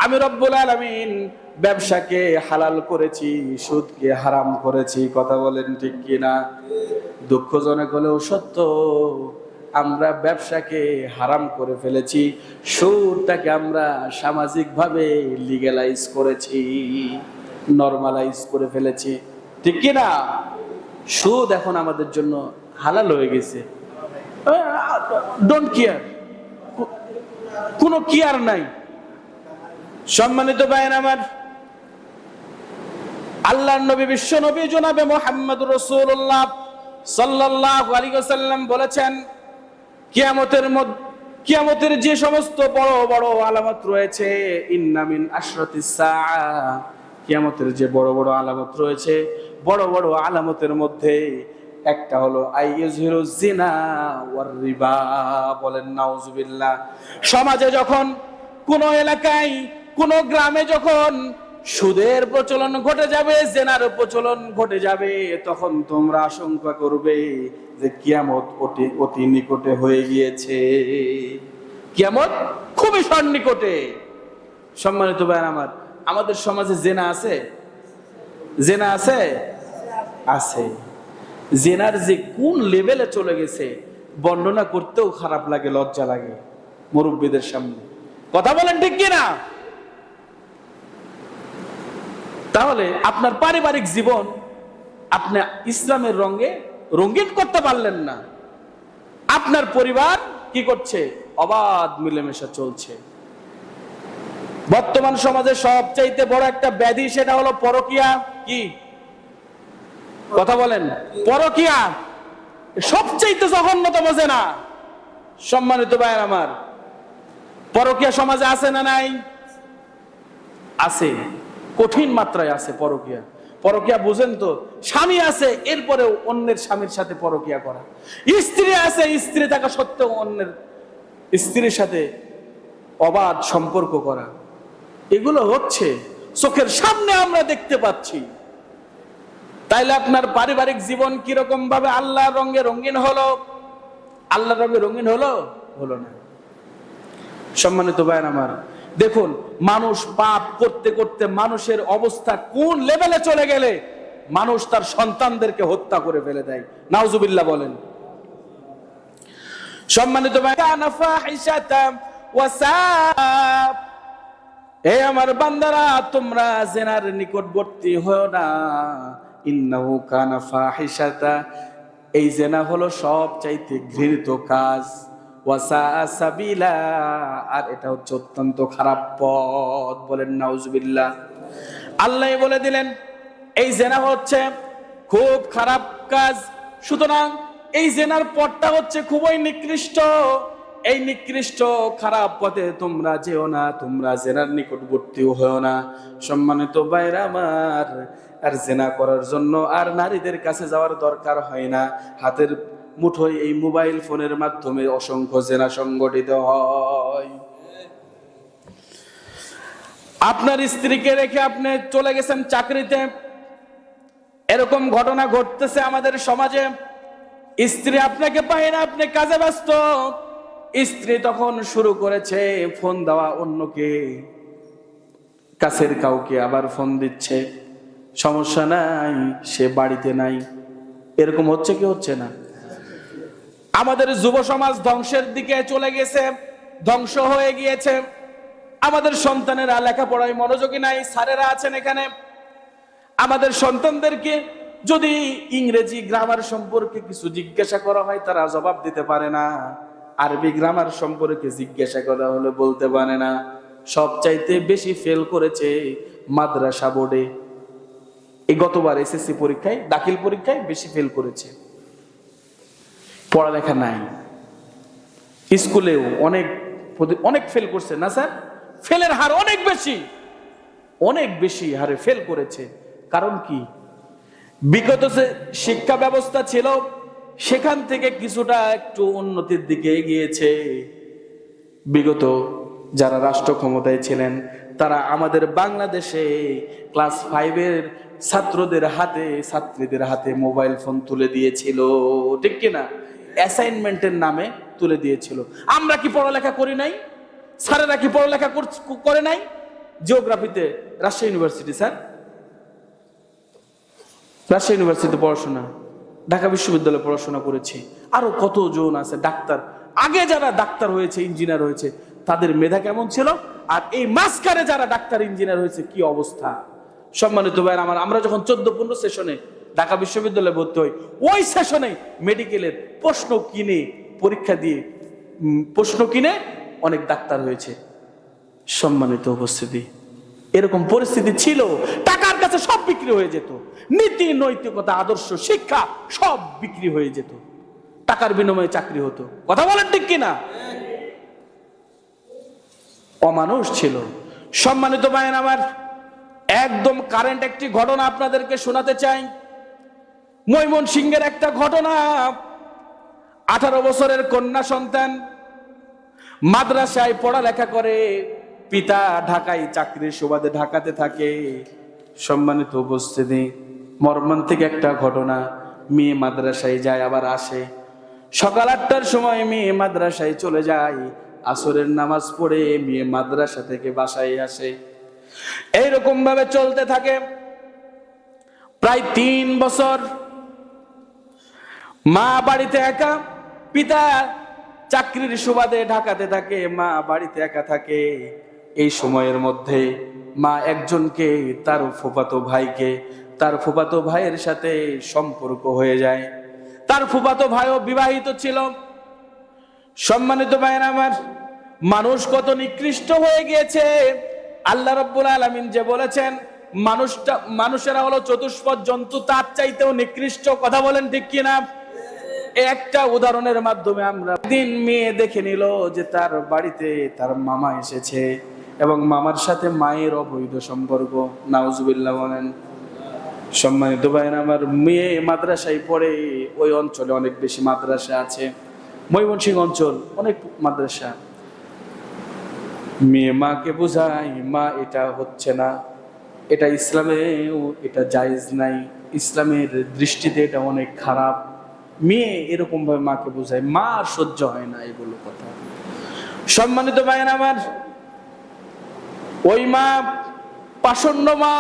আমি রব্বুল আলামিন ব্যবসাকে হালাল করেছি, সুদকে হারাম করেছি, কথা বলেন ঠিক কি না? দুঃখজনক হলেও সত্য, আমরা ব্যবসাকে হারাম করে ফেলেছি, সুদটাকে আমরা সামাজিকভাবে লিগ্যালাইজ করেছি, নরমালাইজ করে ফেলেছি, ঠিক কি না? সুদ এখন আমাদের জন্য হালাল হয়ে গেছে। ডোন্ট কেয়ার, কোনো কেয়ার নাই। সম্মানিত ভাইয়ের আমার, আল্লাহর নবী বিশ্ব নবী জনাবে মুহাম্মদ রাসূলুল্লাহ সাল্লাল্লাহু আলাইহি ওয়াসাল্লাম বলেছেন, কিয়ামতের যে সমস্ত বড় বড় আলামত রয়েছে, ইন্না মিন আশরাতিস সাআ, কিয়ামতের যে বড় বড় আলামত রয়েছে, বড় বড় আলামতের মধ্যে একটা হলো আইয়ুযহিরু জিনা ওয়ার রিবা, বলেন নাউজুবিল্লাহ। সমাজে যখন কোন এলাকায় কোন গ্রামে যখন সুদের প্রচলন ঘটে যাবে, জেনার প্রচলন ঘটে যাবে, তখন তোমরা আশঙ্কা করবে যে কিয়ামত অতি নিকটে হয়ে গিয়েছে। কিয়ামত খুবই সন্নিকটে। সম্মানিত ভাই আমার, আমাদের সমাজে জেনা আছে? জেনা আছে? আছে। জেনার যে কোন লেভেলে চলে গেছে বর্ণনা করতেও খারাপ লাগে, লজ্জা লাগে মুরব্বীদের সামনে, কথা বলেন ঠিক কিনা? তাহলে আপনার পারিবারিক জীবন আপনি ইসলামের রঙে রঙিন করতে পারলেন না। আপনার পরিবার কি করছে? অবাধ মিলেমিশে চলছে। বর্তমান সমাজে সবচাইতে বড় একটা ব্যাধি, সেটা হলো পরকিয়া। কি? কথা বলেন। পরকিয়া সবচাইতে জঘন্যতম জেনা। সম্মানিত ভাইয়ের আমার, পরকিয়া সমাজে আছে না নাই? আছে, কঠিন মাত্রায় আছে পরকিয়া। পরকিয়া বুঝেন তো? স্বামী আছে, এরপরেও অন্যের স্বামীর সাথে পরকিয়া করা। স্ত্রী আছে, স্ত্রী থাকা সত্ত্বেও অন্যের স্ত্রীর সাথে অবাধ সম্পর্ক করা। এগুলো হচ্ছে চোখের সামনে, আমরা দেখতে পাচ্ছি। তাইলে আপনার পারিবারিক জীবন কিরকম ভাবে আল্লাহর রঙে রঙিন হলো? আল্লাহর রঙে রঙিন হলো? হলো না। সম্মানিত ভাইয়ের আমার, দেখুন মানুষ পাপ করতে করতে মানুষের অবস্থা কোন লেভেলে চলে গেলে মানুষ তার সন্তানদেরকে হত্যা করে ফেলে দেয়। নাউজুবিল্লাহ বলেন। সম্মানিত ভাই, এ আমার বান্দারা, তোমরা জেনার নিকটবর্তী হও না। ইন্নাহু কানা ফাহিশাতা, এই জেনা হলো সবচাইতে ঘৃণিত কাজ, ওয়াসা সাবিলা, আর এটা হচ্ছে অত্যন্ত খারাপ পথ। বলেন নাউজুবিল্লাহ। আল্লাহ বলে দিলেন এই জেনা হচ্ছে খুব খারাপ কাজ, সুতরাং এই জেনার পথটা হচ্ছে খুবই নিকৃষ্ট। এই নিকৃষ্ট খারাপ পথে তোমরা যেও না, তোমরা জেনার নিকটবর্তীও হও না। সম্মানিত ভাইরা আমার, আর জেনা করার জন্য আর নারীদের কাছে যাওয়ার দরকার হয় না। হাতের মুঠোয় এই মোবাইল ফোনের মাধ্যমে অসংখ্য জেনা সংগঠিত হয়। আপনার স্ত্রীকে রেখে আপনি চলে গেছেন চাকরিতে, এরকম ঘটনা ঘটতেছে আমাদের সমাজে। স্ত্রী আপনাকে পায় না, আপনি কাজে ব্যস্ত, স্ত্রী তখন শুরু করেছে ফোন দেওয়া অন্যকে, কাছের কাউকে আবার ফোন দিচ্ছে, সমস্যা নাই সে বাড়িতে নাই। এরকম হচ্ছে কি হচ্ছে না? আমাদের যুব সমাজ ধ্বংসের দিকে চলে গেছে, ধ্বংস হয়ে গিয়েছে। আমাদের সন্তানেরা লেখাপড়ায় মনোযোগী নাই। স্যারেরা আছেন এখানে, আমাদের সন্তানদেরকে যদি ইংরেজি গ্রামার সম্পর্কে কিছু জিজ্ঞাসা করা হয় তারা জবাব দিতে পারে না, আরবি গ্রামার সম্পর্কে জিজ্ঞাসা করা হলে বলতে পারে না। সবচাইতে বেশি ফেল করেছে মাদ্রাসা বোর্ডে। এই গতবার এসএসসি পরীক্ষায়, দাখিল পরীক্ষায় বেশি ফেল করেছে। পড়ালেখা নাই, স্কুলেও অনেক অনেক ফেল করছে না স্যার? ফেলের হার অনেক বেশি, অনেক বেশি হারে ফেল করেছে। কারণ কি? বিগত যে শিক্ষা ব্যবস্থা ছিল সেখান থেকে কিছুটা একটু উন্নতির দিকে এগিয়েছে। বিগত যারা রাষ্ট্র ক্ষমতায় ছিলেন তারা আমাদের বাংলাদেশে ক্লাস 5-এর ছাত্রদের হাতে, ছাত্রীদের হাতে মোবাইল ফোন তুলে দিয়েছিল, ঠিক কিনা? অ্যাসাইনমেন্টের নামে তুলে দিয়েছিল। আমরা কি পড়ালেখা করি নাই? স্যারেরা কি পড়ালেখা করে নাই? জিওগ্রাফিতে রাজশাহী ইউনিভার্সিটি, স্যার রাজশাহী ইউনিভার্সিটিতে পড়াশোনা, ঢাকা বিশ্ববিদ্যালয়ে পড়াশোনা করেছি, আরো কতজন আছে ডাক্তার। আগে যারা ডাক্তার হয়েছে, ইঞ্জিনিয়ার হয়েছে, তাদের মেধা কেমন ছিল, আর এই মাঝখানে যারা ডাক্তার ইঞ্জিনিয়ার হয়েছে কি অবস্থা। সম্মানিত ভাইরা আমার, আমরা যখন 14-15 সেশনে ঢাকা বিশ্ববিদ্যালয়ে ভর্তি হই, ওই সেশনে মেডিকেলের প্রশ্ন কিনে পরীক্ষা দিয়ে প্রশ্ন কিনে অনেক ডাক্তার হয়েছে। সম্মানিত উপস্থিতি, এরকম পরিস্থিতি ছিল। টাকার কাছে সব বিক্রি হয়ে যেত, নীতি নৈতিকতা আদর্শ শিক্ষা সব বিক্রি হয়ে যেত, টাকার বিনিময়ে চাকরি হতো। কথা বলেন ঠিক কিনা? অমানুষ ছিল। সম্মানিত ভাইয়ের আমার, একদম কারেন্ট একটি ঘটনা আপনাদেরকে শোনাতে চাই। ময়মনসিংহের একটা ঘটনা। 18 বছরের কন্যা সন্তান মাদ্রাসায় পড়ালেখা করে, পিতা ঢাকায় চাকরির সুবাদে ঢাকাতে থাকে। সম্মানিত উপস্থিতি, মর্মান্তিক একটা ঘটনা। মেয়ে মাদ্রাসায় যায় আবার আসে। সকাল 8টার সময় মেয়ে মাদ্রাসায় চলে যায়, আসরের নামাজ পড়ে মেয়ে মাদ্রাসা থেকে বাসায় আসে। এইরকম ভাবে চলতে থাকে প্রায় 3 বছর। মা বাড়িতে একা, পিতা চাকরির সুবাদে ঢাকাতে থাকে, মা বাড়িতে একা থাকে। এই সময়ের মধ্যে মা একজনকে, তার ফুফাতো ভাইকে, তার ফুফাতো ভাইয়ের সাথে সম্পর্ক হয়ে যায়। তার ফুফাতো ভাইও বিবাহিত ছিল। সম্মানিত ভাইয়েরা আমার, মানুষ কত নিকৃষ্ট হয়ে গিয়েছে। আল্লাহ রাব্বুল আলামিন যে বলেছেন মানুষেরা হলো চতুষ্পদ জন্তু, তার চাইতেও নিকৃষ্ট। কথা বলেন ঠিক কিনা? একটা উদাহরণের মাধ্যমে আমরা, দিন মেয়ে দেখে নিল যে তার বাড়িতে তার মামা এসেছে এবং মামার সাথে মায়ের অবৈধ সম্পর্ক। নাউজুবিল্লাহ বলেন। সম্মানিত ভাইয়েরা আমার, মেয়ে মাদ্রাসায় পড়ে, ওই অঞ্চলে অনেক বেশি মাদ্রাসা আছে, ময়মনসিংহ অঞ্চল অনেক মাদ্রাসা। মেয়ে মাকে বোঝায়, মা এটা হচ্ছে না, এটা ইসলামেও এটা জায়েজ নাই, ইসলামের দৃষ্টিতে এটা অনেক খারাপ। মেয়ে এরকম ভাবে মাকে বোঝায়, মা আর সহ্য হয় না এগুলো কথা। সম্মানিত ভাইয়েরা আমার, ওই মা পাষণ্ড মা,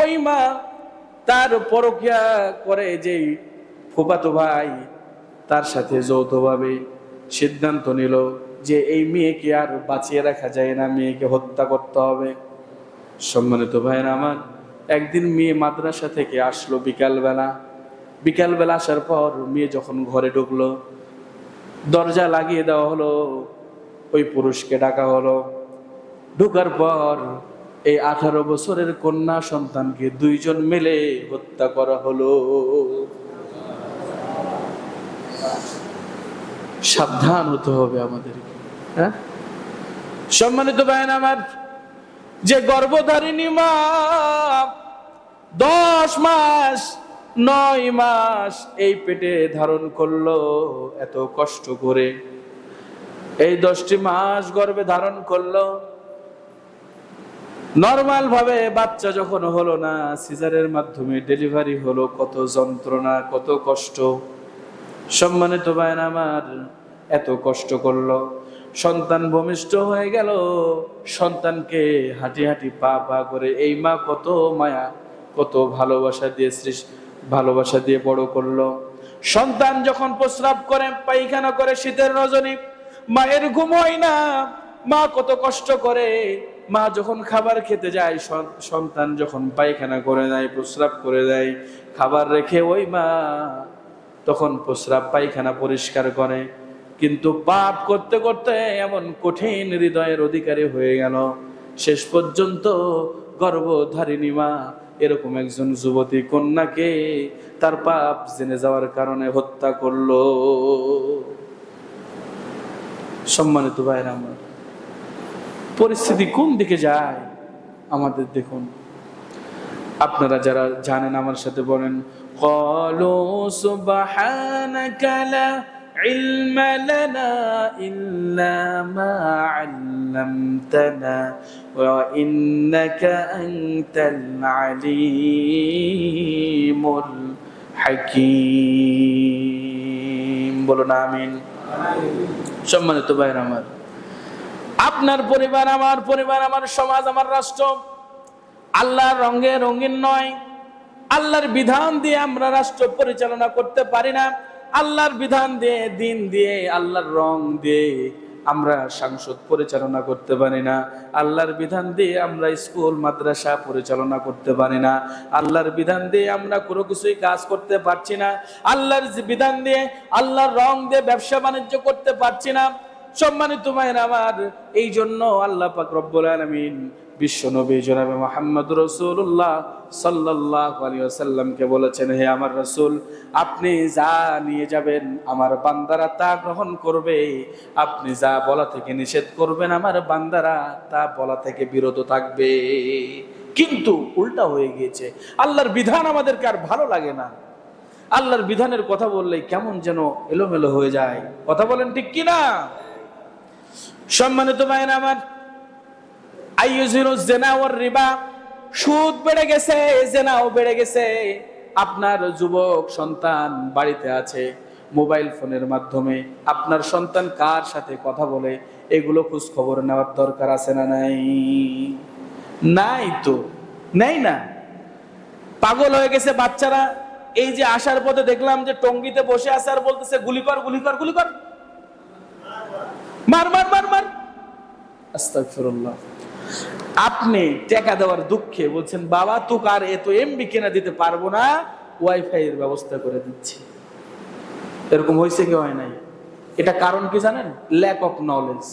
ওই মা তার পরকিয়া করে যে ফুফাতো ভাই, তার সাথে যৌথভাবে সিদ্ধান্ত নিল যে এই মেয়েকে আর বাঁচিয়ে রাখা যায় না, মেয়েকে হত্যা করতে হবে। সম্মানিত ভাইয়েরা আমার, একদিন মেয়ে মাদ্রাসা থেকে আসলো বিকালবেলা আসার পর মেয়ে যখন ঘরে ঢুকলো, দরজা লাগিয়ে দেওয়া হলো, ওই পুরুষকে ডাকা হলো। ঢোকার পর এই 18 বছরের কন্যা সন্তানকে দুইজন মিলে হত্যা করা হলো। সাবধান হতে হবে আমাদেরকে। হ্যাঁ, সম্মানিত ভাইয়েরা আমার, যে গর্ভধারিণী মা 10 মাস 9 মাস এই পেটে ধারণ করলো এত কষ্ট করে, এই 10টি মাস গর্ভে ধারণ করলো, নরমাল ভাবে বাচ্চা যখন হলো না, সিজারের মাধ্যমে ডেলিভারি হলো, কত যন্ত্রণা, কত কষ্ট। সম্মানিত ভাইয়েরা আমার, এত কষ্ট করলো, সন্তান ভূমিষ্ঠ হয়ে গেল, সন্তানকে হাঁটি হাঁটি পা পা করে এই মা কত মায়া, কত ভালোবাসা দিয়ে বড় করলো। সন্তান যখন প্রস্রাব করে, পায়খানা করে, শীতের রজনী, মায়ের ঘুম হয় না, মা কত কষ্ট করে। মা যখন খাবার খেতে যায়, সন্তান যখন পায়খানা করে দেয়, প্রস্রাব করে দেয়, খাবার রেখে ওই মা তখন প্রস্রাব পায়খানা পরিষ্কার করে। কিন্তু পাপ করতে করতে এমন কঠিন হৃদয়ের অধিকারী হয়ে গেল, শেষ পর্যন্ত গর্ভধারিণী মা এরকম একজন যুবতী কন্যাকে তার পাপ জেনে যাওয়ার কারণে হত্যা করলো। সম্মানিত ভাইরা আমার, পরিস্থিতি কোন দিকে যায় আমাদের দেখুন। আপনারা যারা জানেন আমার সাথে বলেন, ক্বালু সুবহানাকা লা ইলমা লানা ইল্লা মা আল্লামতানা ওয়া ইন্নাকা আনতাল আলিমুল হাকীম। বলুন আমিন। সম্মানিত ভাইরা আমার, আপনার পরিবার, আমার পরিবার, আমার সমাজ, আমার রাষ্ট্র আল্লাহর রঙে রঙিন নয়। আল্লাহর বিধান দিয়ে আমরা রাষ্ট্র পরিচালনা করতে পারি না। আল্লাহর বিধান দিয়ে, দিন দিয়ে, আল্লাহর রং দিয়ে আমরা সংসদ পরিচালনা করতে পারি না। আল্লাহর বিধান দিয়ে আমরা স্কুল মাদ্রাসা পরিচালনা করতে পারি না। আল্লাহর বিধান দিয়ে আমরা কোনো কিছুই কাজ করতে পারছি না। আল্লাহর বিধান দিয়ে, আল্লাহর রং দিয়ে ব্যবসা বাণিজ্য করতে পারছি না। সম্মানিত ভাইরা আমার, এই জন্য আল্লাহ পাক রব্বুল আলামিন বিশ্ব নবী জনাবে মুহাম্মদ রাসূলুল্লাহ সাল্লাল্লাহু আলাইহি ওয়াসাল্লামকে বলেছেন, হে আমার রাসূল, আপনি যা নিয়ে যাবেন আমার বান্দারা তা গ্রহণ করবে, আপনি যা বলা থেকে নিষেধ করবেন আমার বান্দারা তা বলা থেকে বিরত থাকবে। কিন্তু উল্টা হয়ে গিয়েছে, আল্লাহর বিধান আমাদেরকে আর ভালো লাগে না। আল্লাহর বিধানের কথা বললে কেমন যেন এলোমেলো হয়ে যায়। কথা বলেন ঠিক কিনা? সম্মানিত ভাইরা আমার, আইয়ুজিরুজ জিনা ওয়ার রিবা, সুদ বেড়ে গেছে, জিনাও বেড়ে গেছে। আপনার যুবক সন্তান বাড়িতে আছে, মোবাইল ফোনের মাধ্যমে আপনার সন্তান কার সাথে কথা বলে এগুলো খোঁজ খবর নেওয়ার দরকার আছে না নাই? নাই তো, নেই না। পাগল হয়ে গেছে বাচ্চারা। এই যে আসার পথে দেখলাম যে টঙ্গিতে বসে আছে আর বলতেছে গুলি কর, গুলি কর, গুলি কর, মার মার মার মার। আস্তাগফিরুল্লাহ। আপনি টাকা দেওয়ার দুঃখে বলছেন, বাবা তোকে আর এত এমবি কিনা দিতে পারবো না, ওয়াইফাই এর ব্যবস্থা করে দিচ্ছি। এরকম হয়েছে কি হয় নাই? এটা কারণ কি জানেন? Lack of knowledge,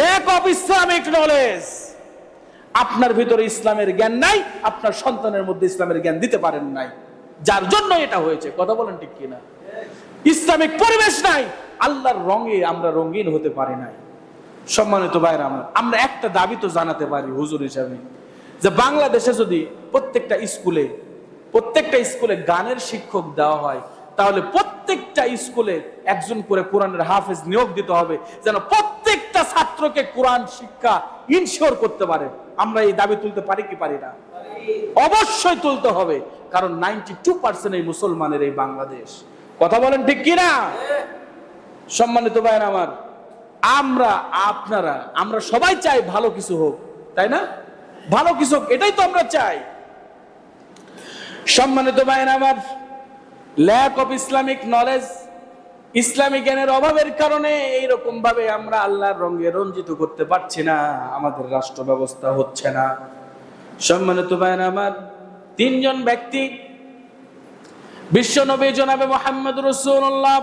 lack of Islamic knowledge. আপনার ভিতরে ইসলামের জ্ঞান নাই, আপনার সন্তানের মধ্যে ইসলামের জ্ঞান দিতে পারেন নাই, যার জন্য এটা হয়েছে। কথা বলেন ঠিক কিনা? ইসলামিক পরিবেশ নাই, আল্লাহর রঙে আমরা রঙিন হতে পারি নাই। সম্মানিত ভাইরা আমার, আমরা একটা দাবি তো জানাতে পারি হুজুর হিসাবে, যে বাংলাদেশে যদি প্রত্যেকটা স্কুলে গানের শিক্ষক দেওয়া হয়, তাহলে প্রত্যেকটা স্কুলে একজন করে কোরআনের হাফেজ নিয়োগ দিতে হবে, যেন প্রত্যেকটা ছাত্রকে কোরআন শিক্ষা ইনশিওর করতে পারে। আমরা এই দাবি তুলতে পারি কি পারি না? অবশ্যই তুলতে হবে, কারণ 92% এই মুসলমানের এই বাংলাদেশ। কথা বলেন ঠিক কিনা? সম্মানিত ভাইরা আমার, আমরা সবাই চাই ভালো কিছু হোক, তাই না? ভালো কিছু হোক, এটাই তো আমরা চাই। সম্মানিত ভাইরা আমার, lack of Islamic knowledge, Islamic জ্ঞানের অভাবের কারণে এইরকম ভাবে আমরা আল্লাহর রঙে রঞ্জিত করতে পারছি না, আমাদের রাষ্ট্র ব্যবস্থা হচ্ছে না। সম্মানিত ভাইরা আমার, তিনজন ব্যক্তি বিশ্বনবী জনাবে মুহাম্মদ রাসূলুল্লাহ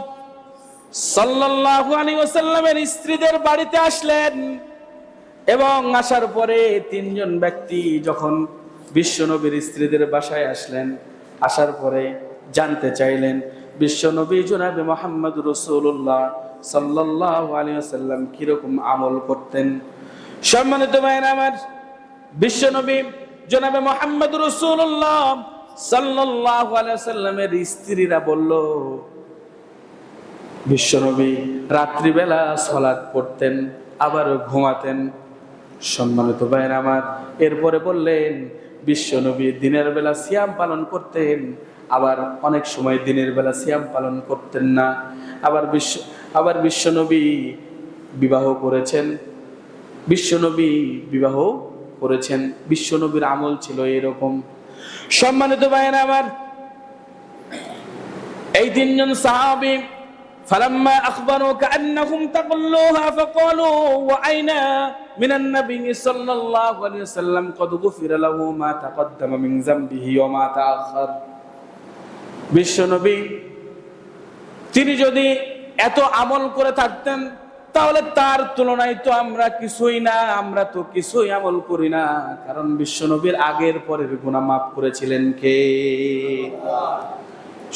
সাল্লাল্লাহু আলাইহি ওয়াসাল্লামের স্ত্রীদের বাড়িতে আসলেন এবং আসার পরে তিনজন ব্যক্তি যখন বিশ্বনবীর স্ত্রীদের বাসায় আসলেন, আসার পরে জানতে চাইলেন বিশ্বনবী জনাবে মুহাম্মদ রাসূলুল্লাহ সাল্লাল্লাহু আলাইহি ওয়াসাল্লাম কিরকম আমল করতেন। সম্মানিত ভাইরা আমার, বিশ্বনবী জনাবে মুহাম্মদ রাসূলুল্লাহ সাল্লাল্লাহু আলাইহি ওয়াসাল্লামের স্ত্রীরা বলল, বিশ্বনবী রাত্রিবেলা সালাত পড়তেন আবার ঘুমাতেন। সম্মানিত ভাইরা আমার, এরপরে বললেন বিশ্বনবী দিনের বেলা সিয়াম পালন করতেন, আবার অনেক সময় দিনের বেলা সিয়াম পালন করতেন না। আবার বিশ্বনবী বিবাহ করেছেন, বিশ্বনবীর আমল ছিল এরকম। সম্মানিত ভাইরা আমার, এই তিনজন সাহাবী فلما أخبروا كأنهم تقلوها فقالوا وأين من النبي صلى الله عليه وسلم قد غفر له ما تقدم من ذنبه وما تأخر। বিশ্বনবী তিনি যদি এত আমল করে থাকতেন তাহলে তার তুলনায় তো আমরা কিছুই না, আমরা তো কিছুই আমল করি না, কারণ বিশ্বনবীর আগের পরের গুনাহ মাফ করেছিলেন কে?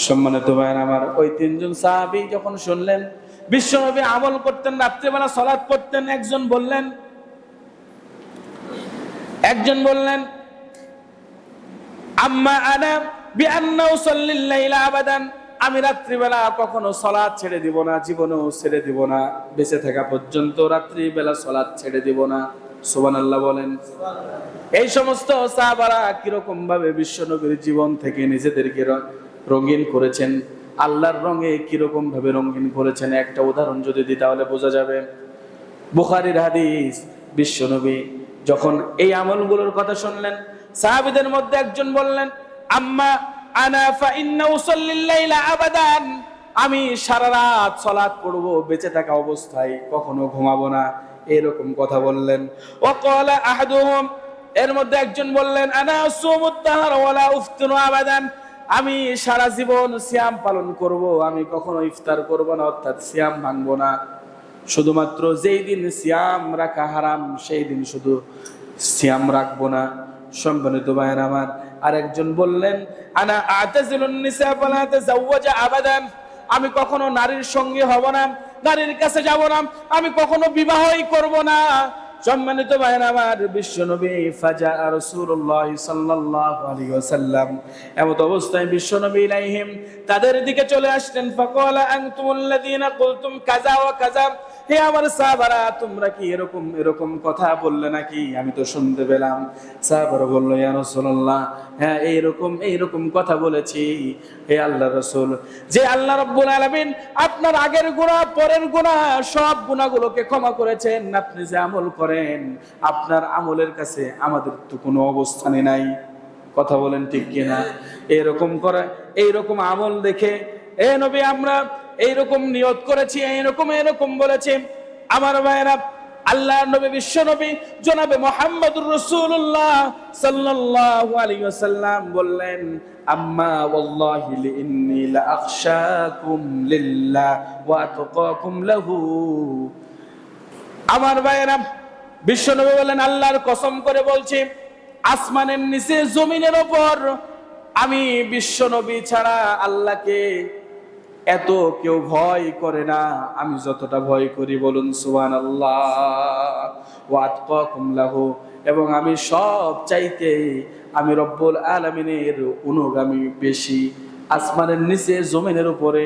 সম্মানিত ভাইরা আমার, ওই তিনজন সাহাবী যখন শুনলেন বিশ্বনবী আমল করতেন, রাত্রিবেলা সালাত পড়তেন, একজন বললেন আম্মা আনা বিআন্না উসাল্লিল লাইলা আবাদান, আমি রাত্রিবেলা কখনো সালাত ছেড়ে দিব না, জীবনেও ছেড়ে দিব না, বেঁচে থাকা পর্যন্ত রাত্রিবেলা সালাত ছেড়ে দিব না। সুবহানাল্লাহ বলেন। এই সমস্ত সাহাবারা কিরকম ভাবে বিশ্বনবীর জীবন থেকে নিজেদেরকে রঙিন করেছেন, আল্লাহর রঙে কিরকম ভাবে রঙিন করেছেন, একটা উদাহরণ যদি দিই তাহলে বোঝা যাবে। বুখারীর হাদিস, বিশ্বনবী যখন এই আমলগুলোর কথা শুনলেন, সাহাবীদের মধ্যে একজন বললেন আম্মা আনা ফা ইন্না উসাল্লিল লাইলা আবাদান, আমি সারা রাত সালাত পড়ব, বেঁচে থাকা অবস্থায় কখনো ঘুমাবো না, এরকম কথা বললেন। ওয়াকালা আহাদুহুম, এর মধ্যে একজন বললেন আনা আসুমুদ দাহর ওয়ালা উফতিরু আবাদান, আমি সারা জীবন সিয়াম পালন করব, আমি কখনো ইফতার করব না, অর্থাৎ সিয়াম ভাঙবো না, শুধুমাত্র যেই দিন সিয়াম রাখা হারাম সেই দিন শুধু সিয়াম রাখবো না। সম্মানিত ভাইরা আমার, আরেকজন বললেন আনা আতাজিলুন নিসা ফালা তাজাওয়াজা আবাদান, আমি কখনো নারীর সঙ্গে হব না, নারীর কাছে যাব না, আমি কখনো বিবাহই করব না। সম্মানিত ভাইরা আমার, বিশ্বনবী ফাজা রাসূলুল্লাহ সাল্লাল্লাহু আলাইহি ওয়াসাল্লাম, এমত অবস্থায় বিশ্বনবী ইলাইহিম তাদের দিকে চলে আসলেন। ফাকালা আনতুমুল্লাযীনা কুলতুম কাযা ওয়া কাযা, হে আমার সাহাবারা, তোমরা কি এরকম কথা বললে নাকি? আমি তো শুনতে পেলাম। সাহাবারা বলল, ইয়া রাসূলুল্লাহ, হ্যাঁ এইরকম কথা বলেছি হে আল্লাহর রাসূল, যে আল্লাহ রাব্বুল আলামিন আপনার আগের গুনাহ পরের গুনাহ সব গুনাহগুলোকে ক্ষমা করেছেন, আপনি যে আমল করেন আপনার আমলের কাছে আমাদের তো কোনো অবস্থানই নাই। কথা বলেন ঠিক কিনা? এইরকম আমল দেখে এ নবী আমরা এইরকম নিয়ত করেছি, এইরকম বলেছি। আমার ভাইরা, আল্লাহর নবী বিশ্বনবী জনাবে মুহাম্মদুর রাসূলুল্লাহ সাল্লাল্লাহু আলাইহি ওয়াসাল্লাম বললেন আম্মা ওয়াল্লাহি ইন্নী লা আখশাকুম লিল্লাহ ওয়া আতকাকুম লাহু। আমার ভাইরা, বিশ্বনবী বলেন আল্লাহর কসম করে বলছি, আসমানের নিচে জমিনের উপর আমি বিশ্বনবী ছাড়া আল্লাহকে এত কেউ ভয় করে না আমি যতটা ভয় করি। বলুন সুবহানাল্লাহ। ওয়া আতকাকুম লাহু, এবং আমি সব চাইতে আমি রব্বুল আলামিনের অনুগামী বেশি। আসমানের নিচে জমিনের উপরে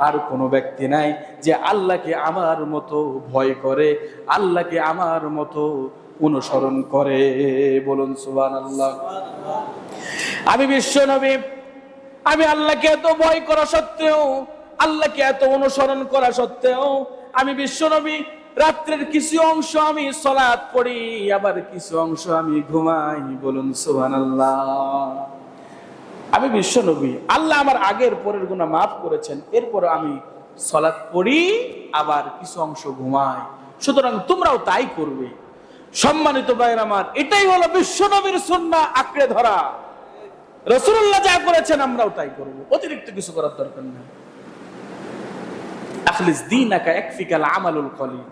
আর কোনো ব্যক্তি নাই যে আল্লাহকে আমার মতো ভয় করে, আল্লাহকে আমার মতো অনুসরণ করে। বলুন সুবহানাল্লাহ। আমি বিশ্বনবী, আমি আল্লাহকে এত ভয় করা সত্ত্বেও, আল্লাহকে এত অনুসরণ করা সত্ত্বেও আমি বিশ্বনবী রাত্রের কিছু অংশ আমি সালাত পড়ি, আবার কিছু অংশ আমি ঘুমাই। বলুন সুবহানাল্লাহ। আমি বিশ্বনবী, আল্লাহ আমার আগের পরের গুনাহ মাফ করেছেন, এরপর আমি সালাত পড়ি আবার কিছু অংশ ঘুমাই, সুতরাং তোমরাও তাই করবে। সম্মানিত ভাইরা আমার, এটাই হলো বিশ্বনবীর সুন্নাহ আঁকড়ে ধরা। রাসূলুল্লাহ যা করেছেন আমরাও তাই করব, অতিরিক্ত কিছু করার দরকার নেই। আখলিস দীনাকা ইয়াকফিকাল আমালুল কলিল,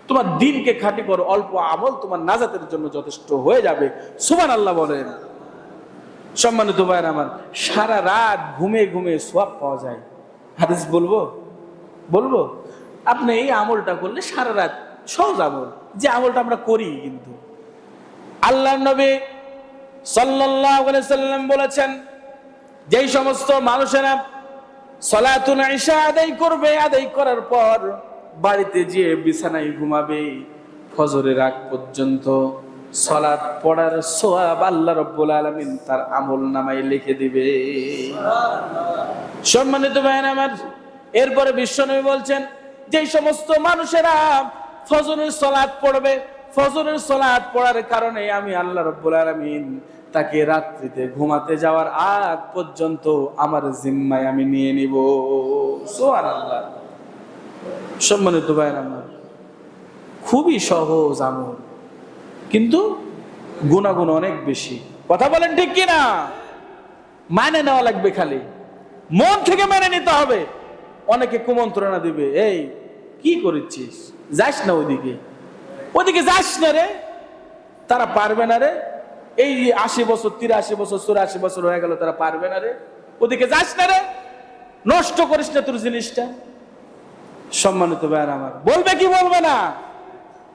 তোমার দ্বীনকে খাঁটি করো, অল্প আমল তোমার নাজাতের জন্য যথেষ্ট হয়ে যাবে। সুবহানাল্লাহ বলেন। সম্মানিত ভাইরা আমার, সারা রাত ঘুমে ঘুমে সওয়াব পাওয়া যায়। হাদিস বলবো আপনি এই আমলটা করলে সারা রাত, সহজ আমল, যে আমলটা আমরা করি, কিন্তু আল্লাহর নবী সাল্লাল্লাহু আলাইহি সাল্লাম বলেছেন, যেই সমস্ত মানুষেরা সালাতুল ইশা আদায় করবে, আদায় করার পর বাড়িতে গিয়ে বিছানায় ঘুমাবে, ফজরের আগ পর্যন্ত সালাত পড়ার সওয়াব আল্লাহ রাব্বুল আলামিন তার আমলনামায় লিখে দিবে। সম্মানিত ভাইরা আমার, এরপরে বিশ্বনবী বলছেন, যেই সমস্ত মানুষেরা ফজরের সালাত পড়বে, ফজরের সালাত পড়ার কারণে আমি আল্লাহ রাব্বুল আলামিন তাকে রাত্রিতে ঘুমাতে যাওয়ার আগ পর্যন্ত আমার জিম্মায় আমি নিয়ে নিব। সুবহানাল্লাহ। সম্মানিত ভাইরা আমার, খুবই সহজ আমল, কিন্তু গুণাগুণ অনেক বেশি। কথা বলেন ঠিক কিনা? মানে নেওয়া লাগবে, খালি মন থেকে মেনে নিতে হবে। অনেকে কুমন্ত্রণা দিবে, এই কি করেছিস, যাস না ওদিকে যাস না রে, তারা পারবে না রে, এই 80 বছর 83 বছর 84 বছর হয়ে গেল, তারা পারবে না রে, ওদিকে যাস না রে, নষ্ট করিস না তোর জিনিসটা। সম্মানিত ভাইরা আমার, বলবে কি বলবে না,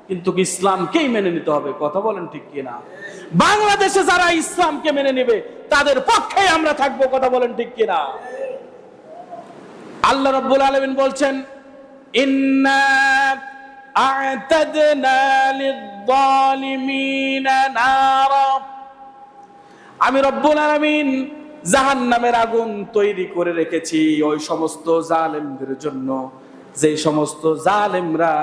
কিন্তু ইসলামকেই মেনে নিতে হবে। কথা বলেন ঠিক কিনা? বাংলাদেশে যারা ইসলামকে মেনে নেবে তাদের পক্ষে আমরা থাকবো। কথা বলেন ঠিক কিনা? আল্লাহ রাব্বুল আলামিন বলছেন, ইন্না আ'তাদনা লিয-যালিমিনা নারা, আমি রব্বুল আলামিন জাহান্নামের আগুন তৈরি করে রেখেছি ওই সমস্ত জালেমদের জন্য, যে সমস্ত জালেমরা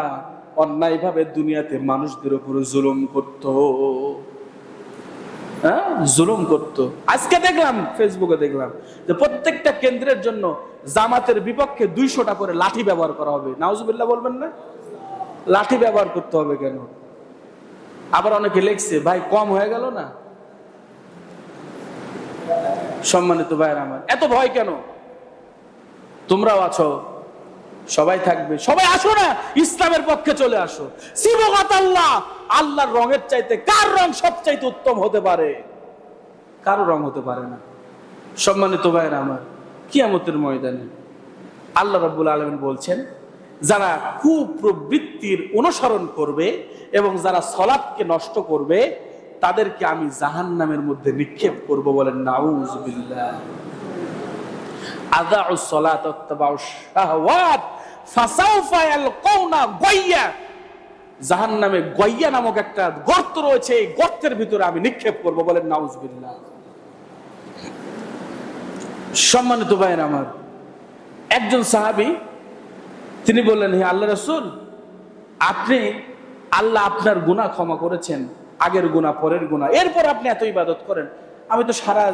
অন্যায়ভাবে দুনিয়াতে মানুষদের উপর জুলুম করত। জুলুম করত। আজকে দেখলাম, ফেসবুকে দেখলাম যে প্রত্যেকটা কেন্দ্রের জন্য জামাতের বিপক্ষে 200টা করে লাঠি ব্যবহার করা হবে। নাউজুবিল্লাহ বলবেন না? লাঠি ব্যবহার করতে হবে কেন? আবার অনেকে লিখছে, ভাই কম হয়ে গেল না? সম্মানিত ভাইরা আমার, এত ভয় কেন? তোমরাও আছো, সবাই থাকবে, সবাই আসো না, ইসলামের পক্ষে চলে আসো। সিবগাত আল্লাহ, আল্লাহর রঙের চাইতে কার রং সবচাইতে উত্তম হতে পারে? কারো রং হতে পারে না। সম্মানিত ভাইরা আমার, কিয়ামতের ময়দানে আল্লাহ রাব্বুল আলামিন বলছেন, যারা কুপ্রবৃত্তির অনুসরণ করবে এবং যারা সালাতকে নষ্ট করবে তাদেরকে আমি জাহান্নামের মধ্যে নিক্ষেপ করব। বলেন নাউজুবিল্লাহ। আযাউস সালাত ওয়াত্তাবাউশ শাহওয়াত ফাসাউফা ইয়ালকাউনা গায়্যা, জাহান্নামে গায়্যা নামক একটা গর্ত রয়েছে, এই গর্তের ভিতরে আমি নিক্ষেপ করব। বলেন নাউজুবিল্লাহ। সম্মানিত ভাইরা আমার, একজন সাহাবী তিনি বললেন, হে আল্লাহর রাসূল, আপনি, আল্লাহ আপনার গুনাহ ক্ষমা করেছেন, আগের গুনাহ পরের গুনাহ, এরপর আপনি এত ইবাদত করেন, আমি তো সারা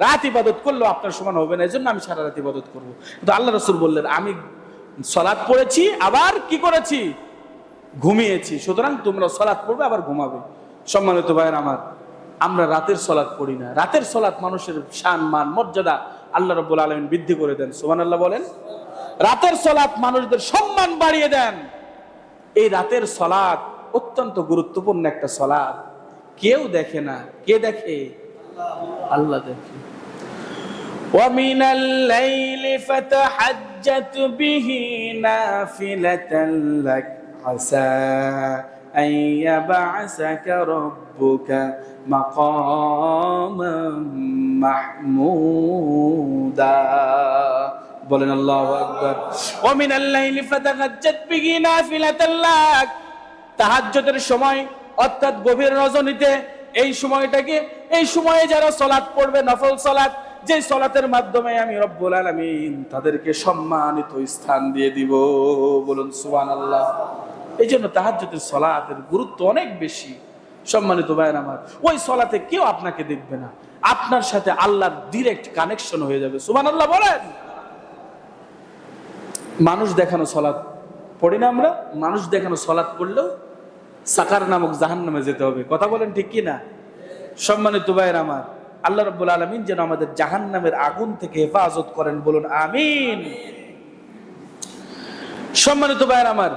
রাত ইবাদত করলেও আপনার সমান হবে না, এজন্য আমি সারা রাত ইবাদত করব। কিন্তু আল্লাহ রাসূল বললেন, আমি সালাত পড়েছি, আবার কি করেছি, ঘুমিয়েছি, সুতরাং তোমরা সালাত পড়বে আবার ঘুমাবে। সম্মানিত ভাইরা আমার, আমরা রাতের সালাত পড়ি না। রাতের সালাত মানুষের শান মান মর্যাদা আল্লাহ রাব্বুল আলামিন বৃদ্ধি করে দেন। সুবহানাল্লাহ বলেন। রাতের সালাত মানুষদের সম্মান বাড়িয়ে দেন। এই রাতের সালাত অত্যন্ত গুরুত্বপূর্ণ একটা সালাত। কেউ দেখে না, কে দেখে? আল্লাহ দেখে। ওয়া মিনাল লাইলি ফাতাহাজ্জাত বিহি নাফিলাতান লাক আসা আন ইয়াবআসাকা রাব্বুকা মাকামান মাহমুদা। বলেন আল্লাহু আকবার। ওয়া মিনাল লাইলি ফাতাহাজ্জাত বিহি নাফিলাতান লাক, তাহাজ্জুদের সময় অর্থাৎ গভীর রজনীতে, এই সময়টাকে, এই সময়ে যারা সালাত পড়বে, নফল সালাত, যে সালাতের মাধ্যমে আমি রব্বুল আলামিন তাদেরকে সম্মানিত স্থান দিয়ে দিব। বলুন সুবহানাল্লাহ। এই জন্য তাহাজ্জুদের সালাতের গুরুত্ব অনেক বেশি। সম্মানিত ভাইরা আমার, ওই সালাতে কেউ আপনাকে দেখবে না, আপনার সাথে আল্লাহর ডাইরেক্ট কানেকশন হয়ে যাবে। সুবহানাল্লাহ বলেন। মানুষ দেখানো সালাত পড়ি না আমরা, মানুষ দেখানো সালাত পড়লেও সাকার নামক জাহান্নামে যেতে হবে। কথা বলেন ঠিক কি না? সম্মানিত ভাইরা আমার, আল্লাহ রাব্বুল আলামিন যেন আমাদের জাহান্নামের আগুন থেকে হেফাজত করেন, বলুন আমিন। সম্মানিত ভাইয়ের আমার,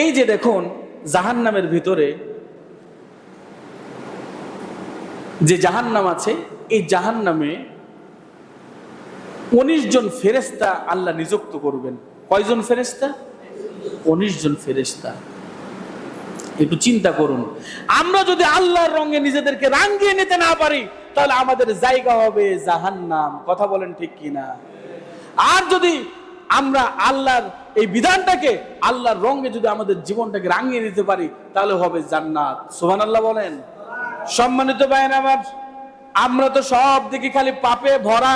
এই যে দেখুন জাহান্নামের ভিতরে যে জাহান্নাম আছে, এই জাহান্নামে 19 জন ফেরেশতা আল্লাহ নিযুক্ত করবেন। কয়জন ফেরেশতা? 19 জন ফেরেশতা। একটু চিন্তা করুন, আমরা যদি আল্লাহর রঙে নিজেদেরকে রাঙিয়ে নিতে না পারি, তাহলে আমাদের জায়গা হবে জাহান্নাম। কথা বলেন ঠিক কিনা? আর যদি আমরা আল্লাহর এই বিধানটাকে আল্লাহর রঙে যদি আমাদের জীবনটাকে রাঙিয়ে নিতে পারি, তাহলে হবে জান্নাত। সুবহানাল্লাহ বলেন। সম্মানিত ভাইরা আমার, আমরা তো সব দিকে খালি পাপে ভরা,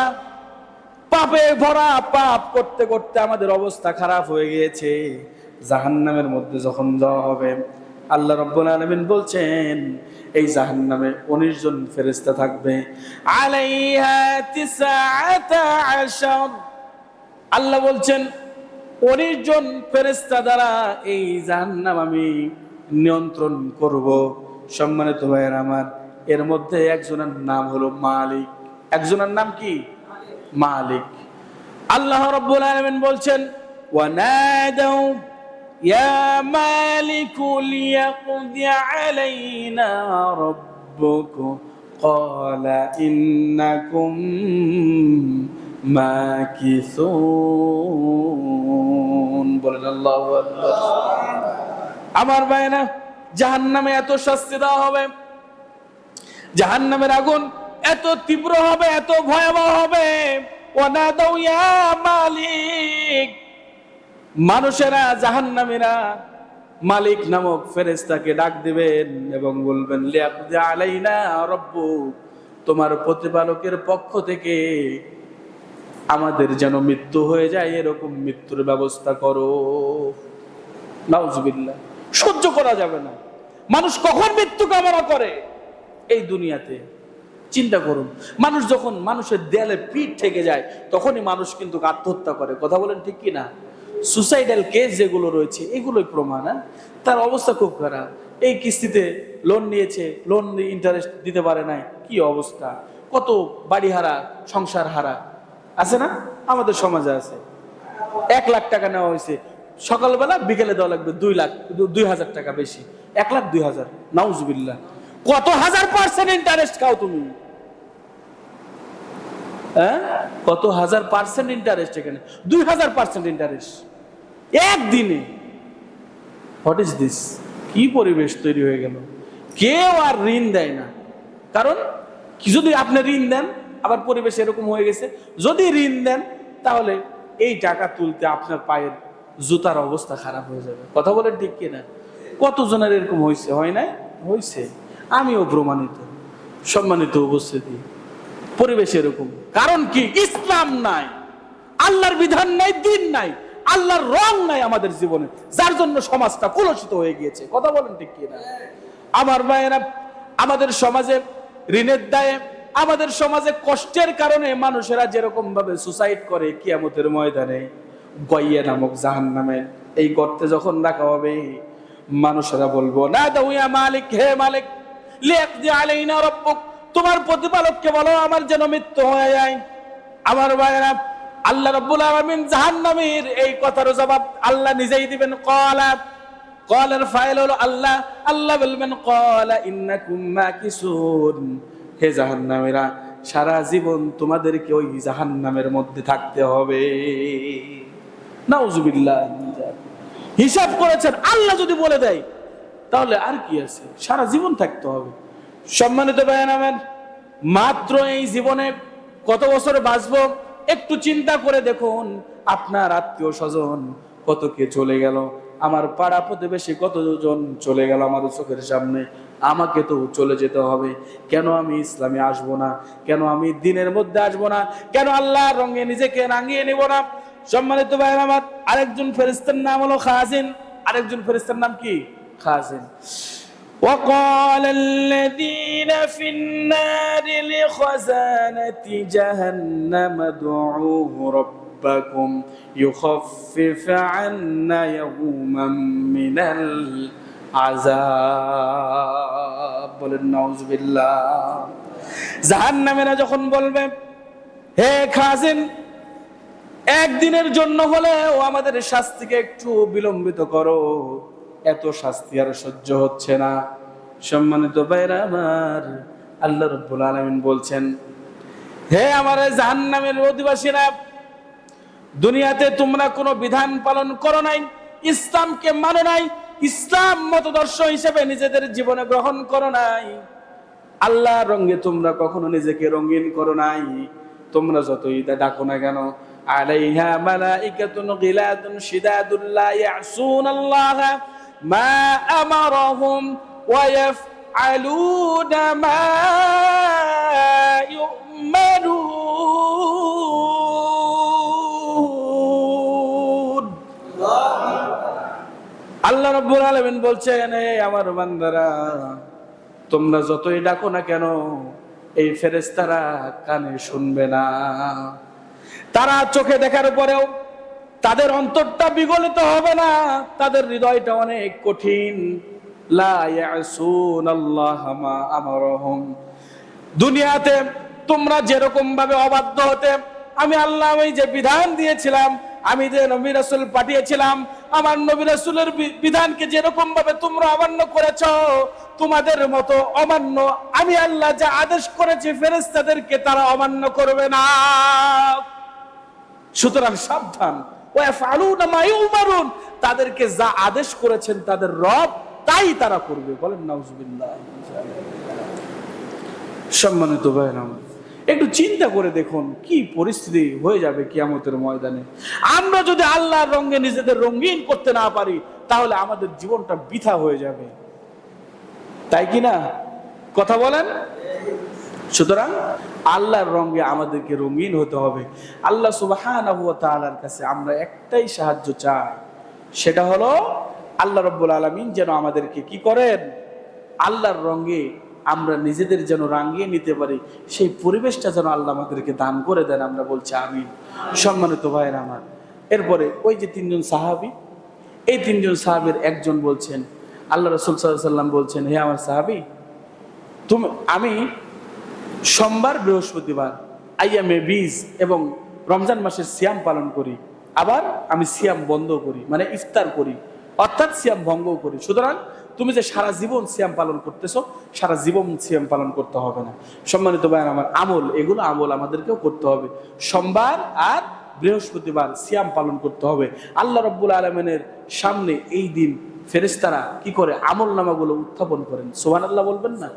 পাপ করতে করতে আমাদের অবস্থা খারাপ হয়ে গিয়েছে। জাহান্নামের মধ্যে যখন যাওয়া হবে, আল্লাহ রাব্বুল আলামিন বলছেন এই জাহান্নামে 19 জন ফেরেশতা থাকবে। আলাইহা 19, আল্লাহ বলছেন 19 জন ফেরেশতা দ্বারা এই জাহান্নাম আমি নিয়ন্ত্রণ করব। সম্মানিত ভাইয়েরা আমার, এর মধ্যে একজনের নাম হলো মালিক। একজনের নাম কি? মালিক। আল্লাহ রাব্বুল আলামিন বলছেন ওয়ানাদাউ ইয়া মালিকু লিয়াকদি আলাইনা রাব্বুকা ক্বালা ইন্নাকুম মাকিসুন। বলেন আল্লাহু আকবার। আমার ভাইরা, জাহান্নামে এত শাস্তি দেওয়া হবে, জাহান্নামের আগুন এত তীব্র হবে, এত ভয়াবহ হবে। ওয়ানাদাউ ইয়া মালিক, মানুষেরা জাহান্নামীরা মালিক নামক ফেরেশতাকে ডাক দিবেন এবং বলবেন লিয়াকদি আলাইনা রাব্বুক, তোমার প্রতিপালকের পক্ষ থেকে আমাদের যেন মৃত্যু হয়ে যায়, এরকম মৃত্যুর ব্যবস্থা করো। নাউজুবিল্লাহ। সহ্য করা যাবে না। মানুষ কখন মৃত্যু কামনা করে এই দুনিয়াতে? চিন্তা করুন, মানুষ যখন মানুষের দেয়ালে পিঠ থেকে যায়, তখনই মানুষ কিন্তু আত্মহত্যা করে। কথা বলেন ঠিক কিনা? সুসাইডাল কেস যেগুলো রয়েছে, এগুলোই প্রমাণ। তার অবস্থা খুব খারাপ। এই কিস্তিতে লোন নিয়েছে, লোন ইন্টারেস্ট দিতে পারে নাই, কি অবস্থা! কত বাড়ি হারা, সংসার হারা আছে না? আমাদের সমাজে আছে। 1 লাখ টাকা নেওয়া হয়েছে, সকালবেলা বিকেলে দেওয়া লাগবে 2,000 টাকা বেশি, 1,02,000। নাউজুবিল্লাহ। কত হাজার % ইন্টারেস্ট খাও তুমি? কত হাজার % ইন্টারেস্ট এখানে? 2,000% ইন্টারেস্ট একদিনে। What is this? কি পরিবেশ তৈরি হয়ে গেল! কেউ আর ঋণ দেয় না, কারণ কি, যদি আপনি ঋণ দেন, আবার পরিবেশ এরকম হয়ে গেছে, যদি ঋণ দেন তাহলে এই টাকা তুলতে আপনার পায়ের জুতার অবস্থা খারাপ হয়ে যাবে। কথা বলেন ঠিক কিনা? কতজনের এরকম হয়েছে? হয় নাই? হয়েছে। আমিও প্রমাণিত। সম্মানিত উপস্থিতি, পরিবেশ এরকম। কারণ কি? ইসলাম নাই, আল্লাহর বিধান নাই, দিন নাই, আল্লাহর রং নাই আমাদের জীবনে, যার জন্য সমাজটা কলুষিত হয়ে গিয়েছে। কথা বলেন ঠিক কিনা? আমার ভাইয়েরা, আমাদের সমাজে ঋণের দায়ে, আমাদের সমাজে কষ্টের কারণে মানুষেরা যেরকম ভাবে সুসাইড করে, কিয়ামতের ময়দানে গইয়া নামক জাহান্নামে এই গর্তে যখন রাখা হবে, মানুষেরা বলবো না দাউ ইয়া মালিক, হে মালিক, লিয়াকদি আলাইনা রাব্বুক, তোমার প্রতিপালককে বলো আমার যেন মৃত্যু হয়ে যায়। আমার ভাইয়েরা, আল্লাহ রাব্বুল আলামিন জাহান্নামীর এই কথার জবাব আল্লাহ নিজেই দিবেন। ক্বালার ফাইল হলো আল্লাহ। আল্লাহ বলবেন ক্বালা ইন্নাকুম মাকিসুন, হে জাহান্নামীরা, সারা জীবন তোমাদেরকে ওই জাহান্নামের মধ্যে থাকতে হবে। নাউজুবিল্লাহ। হিসাব করেছেন আল্লাহ যদি বলে দেয়, তাহলে আর কি আছে? সারা জীবন থাকতে হবে। সম্মানিত ভাইয়েরা আমার, মাত্র এই জীবনে কত বছর বাঁচবো একটু চিন্তা করে দেখুন। আপনার আত্মীয় স্বজন কত কে চলে গেল, আমার পাড়া প্রতিবেশী কতজন চলে গেল আমাদের চোখের সামনে। আমাকে তো চলে যেতে হবে। কেন আমি ইসলামে আসবো না? কেন আমি দিনের মধ্যে আসবো না? কেন আল্লাহর রঙে নিজেকে রাঙিয়ে নেব না? সম্মানিত ভাইয়েরা আমার, আরেকজন ফেরেশতার নাম হলো খাজিন। আরেকজন ফেরেশতার নাম কি? খাজিন। وقال الذين في النار لخزانة جهنم ادعوا ربكم يخفف عنا يوما من العذاب। বলেন নাউজুবিল্লাহ। জাহান্নামীরা যখন বলবে, হে খাজিন, একদিনের জন্য হলেও আমাদের শাস্তিকে একটু বিলম্বিত করো, এত শাস্তি আর সহ্য হচ্ছে না। সম্মানিত ভাইরা আমার, আল্লাহ রাব্বুল আলামিন বলছেন, হে আমার জাহান্নামের অধিবাসীরা, দুনিয়াতে তোমরা কোনো বিধান পালন করো নাই, ইসলামকে মানো নাই, ইসলাম মতদর্শ হিসেবে নিজেদের জীবনে গ্রহণ করো নাই, আল্লাহর রঙে তোমরা কখনো নিজেকে রঙিন করো নাই। তোমরা যতই ডাকো না কেন, আলাইহা মালাইকাতুন গিলাদুন শিদাদুন লা ইয়াসুনাল্লাহা মা আমারাহুম ওয়া ইয়াফআলুনা মা ইউমারুন। আল্লাহ রাব্বুল আলামিন বলছেন, হে আমার বান্দারা, তোমরা যতই ডাকো না কেন, এই ফেরেশতারা কানে শুনবে না। তারা চোখে দেখার পরেও তাদের অন্তরটা বিগলিত হবে না, তাদের হৃদয়টা অনেক কঠিন। লা ইয়াসুনাল্লাহা মা আমারহুম। দুনিয়াতে তোমরা যেরকম ভাবে অবাধ্য হতে, আমি আল্লাহ ওই যে বিধান দিয়েছিলাম, আমি যে নবী রাসূল পাঠিয়েছিলাম, আমার নবী রাসূলের বিধানকে যেরকম ভাবে তোমরা অমান্য করেছো, তোমাদের মতো অমান্য আমি আল্লাহ যা আদেশ করেছি ফেরেশতাদেরকে তারা অমান্য করবে না। সুতরাং সাবধান, ওয়াফআলুনা মা ইউমারুন, তাদেরকে যা আদেশ করেছেন তাদের রব তাই তারা করবে। বলেন নাউজুবিল্লাহ। সম্মানিত ভাইরা, একটু চিন্তা করে দেখুন কি পরিস্থিতি হয়ে যাবে কিয়ামতের ময়দানে। আমরা যদি আল্লাহর রঙে নিজেদের রঙিন করতে না পারি, তাহলে আমাদের জীবনটা বৃথা হয়ে যাবে, তাই কি না? কথা বলেন। সুতরাং আল্লাহর রঙে আমাদেরকে রঙিন হতে হবে। আল্লাহ সুবহানাহু ওয়া তাআলার কাছে আমরা একটাই সাহায্য চাই, সেটা হলো আল্লাহ রাব্বুল আলামিন যেন আমাদেরকে কি করেন, আল্লাহর রঙে আমরা নিজেদের যেন রাঙিয়ে নিতে পারি, সেই পরিবেশটা যেন আল্লাহ আমাদেরকে দান করে দেন। আমরা বলছি আমিন। সম্মানিত ভাইরা আমার, এরপরে ওই যে তিনজন সাহাবী, এই তিনজন সাহাবীর একজন বলছেন, আল্লাহ রাসূল সাল্লাল্লাহু আলাইহি ওয়াসাল্লাম বলছেন, হে আমার সাহাবী, আমি সোমবার, বৃহস্পতিবার, আইয়ামে বীজ এবং রমজান মাসের সিয়াম পালন করি, আবার আমি সিয়াম বন্ধ করি, মানে ইফতার করি, অর্থাৎ সিয়াম ভঙ্গ করি। সুতরাং তুমি যে সারা জীবন সিয়াম পালন করতেছো, সারা জীবন সিয়াম পালন করতে হবে না। সম্মানিত ভাইরা আমার, এগুলো আমল আমাদেরকেও করতে হবে। সোমবার আর বৃহস্পতিবার সিয়াম পালন করতে হবে। আল্লাহ রাব্বুল আলামিনের সামনে এই দিন ফেরেশতারা কি করে, আমল নামাগুলো উত্থাপন করেন। সুবহানাল্লাহ বলবেন না?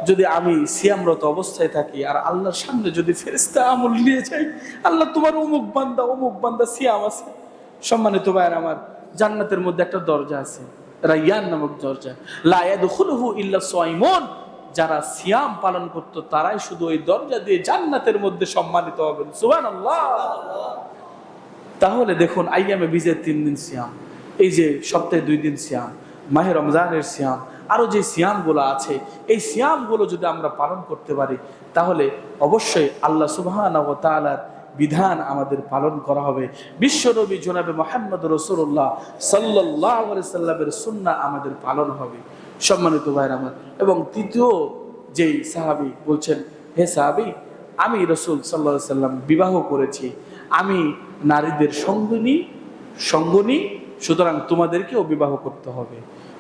যদি আমি সিয়ামরত অবস্থায় থাকি আর আল্লাহর সামনে যদি ফেরেশতা আমল নিয়ে যাই, আল্লাহ তোমার অমুক বান্দা সিয়াম আছে। সম্মানিত ভাইরা আমার, জান্নাতের মধ্যে একটা দরজা আছে, রায়্যান নামক দরজা, লা ইয়াদখুলুহু ইল্লা সাইমুন। যারা সিয়াম পালন করত তারাই শুধু ওই দরজা দিয়ে জান্নাতের মধ্যে সম্মানিত হবেন। সুবহানাল্লাহ। তাহলে দেখুন, আইয়ামে বীজের 3 দিন সিয়াম, এই যে সপ্তাহে 2 দিন সিয়াম, মাহে রমজানের সিয়াম, আরো যে সিয়ামগুলো আছে, এই সিয়ামগুলো যদি আমরা পালন করতে পারি, তাহলে অবশ্যই আল্লাহ সুবহানাহু ওয়া তাআলার বিধান আমাদের পালন করা হবে। বিশ্বনবী জনাবে মুহাম্মদ রাসূলুল্লাহ সাল্লাল্লাহু আলাইহি সাল্লামের সুন্নাহ আমাদের পালন হবে। সম্মানিত ভাইরা আমার, এবং তৃতীয় যেই সাহাবী বলছেন, হে সাহাবী, আমি রাসূল সাল্লাল্লাহু আলাইহি সাল্লাম বিবাহ করেছি, আমি নারীদের সঙ্গনী, সুতরাং তোমাদেরকেও বিবাহ করতে হবে।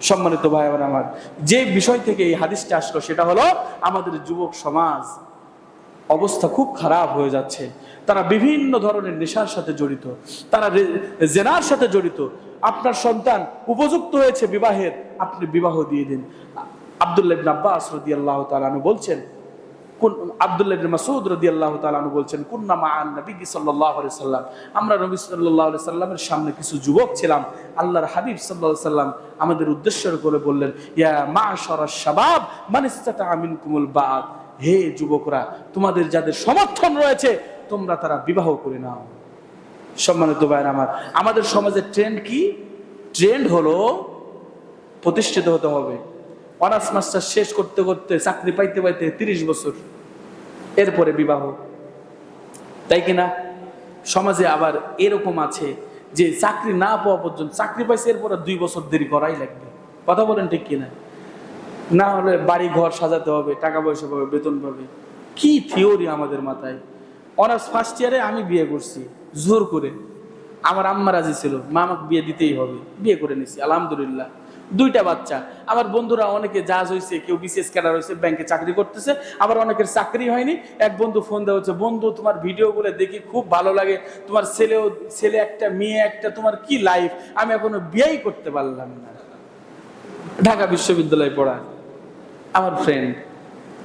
সম্মানিত ভাই আমার, যে বিষয় থেকে এই হাদিসটা আসলো সেটা হলো আমাদের যুবক সমাজ অবস্থা খুব খারাপ হয়ে যাচ্ছে। তারা বিভিন্ন ধরনের নেশার সাথে জড়িত, তারা জেনার সাথে জড়িত। আপনার সন্তান উপযুক্ত হয়েছে বিবাহের, আপনি বিবাহ দিয়ে দিন। আব্দুল্লাহ ইবনে আব্বাস রাদিয়াল্লাহু তাআলা আনহু বলছেন, আব্দুল্লাহ ইবনে মাসউদ রাদিয়াল্লাহু তাআলা আনহু বলছেন, কুন্না মা'আন নবী সাল্লাল্লাহু আলাইহি সাল্লাম, আমরা নবী সাল্লাল্লাহু আলাইহি সাল্লামের সামনে কিছু যুবক ছিলাম। আল্লাহর হাবিব সাল্লাল্লাহু আলাইহি সাল্লাম আমাদের উদ্দেশ্য করে বললেন, ইয়া মা'শারাশ শাবাব মান ইসতাতা'a মিনকুমুল বা'ত, হে যুবকরা, তোমাদের যাদের সমর্থন রয়েছে তোমরা তারা বিবাহ করে নাও। সম্মানিত ভাইরা আমার, আমাদের সমাজের ট্রেন্ড কি? ট্রেন্ড হলো প্রতিষ্ঠিত হতে হবে, অনার্স মাস্টার শেষ করতে করতে চাকরি পাইতে 30 বছর, এরপরে বিবাহ, তাই কিনা? সমাজে আবার এরকম আছে যে চাকরি না পাওয়া পর্যন্ত, চাকরি পাইছে এরপরে 2 বছর দেরি করাই লাগবে। কথা বলেন ঠিক কিনা? না হলে বাড়ি ঘর সাজাতে হবে, টাকা পয়সা পাবে, বেতন পাবে। কি থিওরি আমাদের মাথায়! অনার্স ফার্স্ট ইয়ারে আমি বিয়ে করছি জোর করে। আমার আম্মা রাজি ছিল, মা আমাকে বিয়ে দিতেই হবে, বিয়ে করে নিছি আলহামদুলিল্লাহ। 2টা বাচ্চা। আমার বন্ধুরা অনেকে জাজ হয়েছে, কেউ বিসিএস ক্যাডার হয়েছে, ব্যাংকে চাকরি করতেছে, আবার অনেকের চাকরি হয়নি। এক বন্ধু ফোন দেওয়া হচ্ছে, বন্ধু তোমার ভিডিওগুলো দেখি খুব ভালো লাগে, তোমার ছেলে একটা মেয়ে একটা, তোমার কি লাইফ, আমি এখনো বিয়েই করতে পারলাম না। ঢাকা বিশ্ববিদ্যালয়ে পড়া আমার ফ্রেন্ড,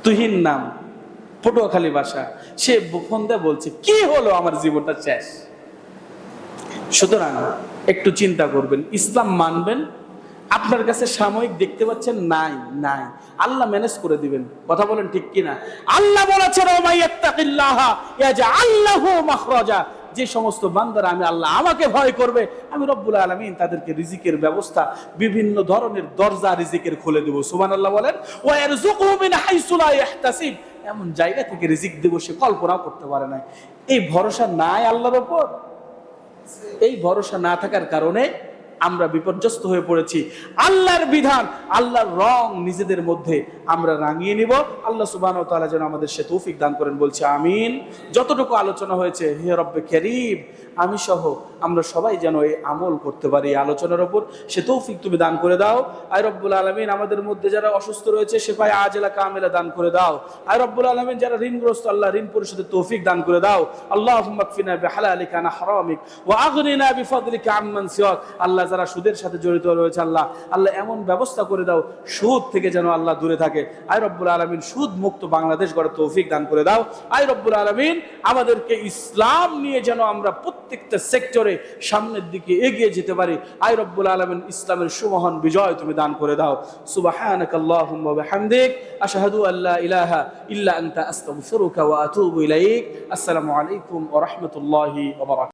তুহিন নাম, পটুয়াখালী বাসা, সে ফোন দিয়ে বলছে কি হলো, আমার জীবনটা শেষ। সুতরাং একটু চিন্তা করবেন, ইসলাম মানবেন। আপনার কাছে সাময়িক দেখতে পাচ্ছেন নাই নাই, আল্লাহ ম্যানেজ করে দিবেন। কথা বলেন ঠিক কিনা? আল্লাহ বলেছেন ওমাইয়াত্তাকিল্লাহা ইয়াজআল লাহু মাখরাজা, যে সমস্ত বান্দারা আমি আল্লাহ আমাকে ভয় করবে, আমি রব্বুল আলামিন তাদেরকে রিজিকের ব্যবস্থা, বিভিন্ন ধরনের দরজা রিজিকের খুলে দেব। সুবহানাল্লাহ বলেন। ওয়া ইয়ারযুকুহু মিন হাইসু লা ইয়াহতাসিব, এমন জায়গা থেকে রিজিক দেব সে কল্পনাও করতে পারে না। এই ভরসা নাই আল্লাহর উপর। এই ভরসা না থাকার কারণে আমরা বিপর্যস্ত হয়ে পড়েছি। আল্লাহর বিধান, আল্লাহর রং নিজেদের মধ্যে আমরা রাঙিয়ে নিব। আল্লাহ সুবহানাহু ওয়া তাআলা যেন আমাদের সে তৌফিক দান করেন, বলছি আমিন। যতটুকু আলোচনা হয়েছে, হে রব্বে কারীম, আমি সহ আমরা সবাই যেন এই আমল করতে পারি, আলোচনার উপর সে তৌফিক তুমি দান করে দাও। আয় রব্বুল আলামিন, আমাদের মধ্যে যারা অসুস্থ রয়েছে সেফায়ে আজেলা কামেলা দান করে দাও। আয় রব্বুল আলামিন, যারা ঋণগ্রস্ত, আল্লাহ ঋণ পরিশোধের তৌফিক দান করে দাও। আল্লাহুম্মা কফিনা বিহালালিকা আন হারামিক ওয়া আগনিনা বিফাদলিকা আম্মান সিওয়াক। আল্লাহ যারা সুদের সাথে জড়িত রয়েছে, আল্লাহ এমন ব্যবস্থা করে দাও সুদ থেকে যেন আল্লাহ দূরে থাকে। আয় রব্বুল আলামিন, সুদ মুক্ত বাংলাদেশ গড়ার তৌফিক দান করে দাও। আয় রব্বুল আলামিন, আমাদেরকে ইসলাম নিয়ে যেন আমরা প্রত্যেকটা সেক্টরে সামনের দিকে এগিয়ে যেতে পারি। আয় রব্বুল আলামিন, ইসলামের সুমহান বিজয় তুমি দান করে দাও। সুবহানাকাল্লাহুম্মা ওয়া বিহামদিক, আশহাদু আল্লা ইলাহা ইল্লা আনতা, আস্তাগফিরুকা ওয়া আতুবু ইলাইক। আসসালামু আলাইকুম ওয়া রাহমাতুল্লাহি ওয়া বারাকাতুহু।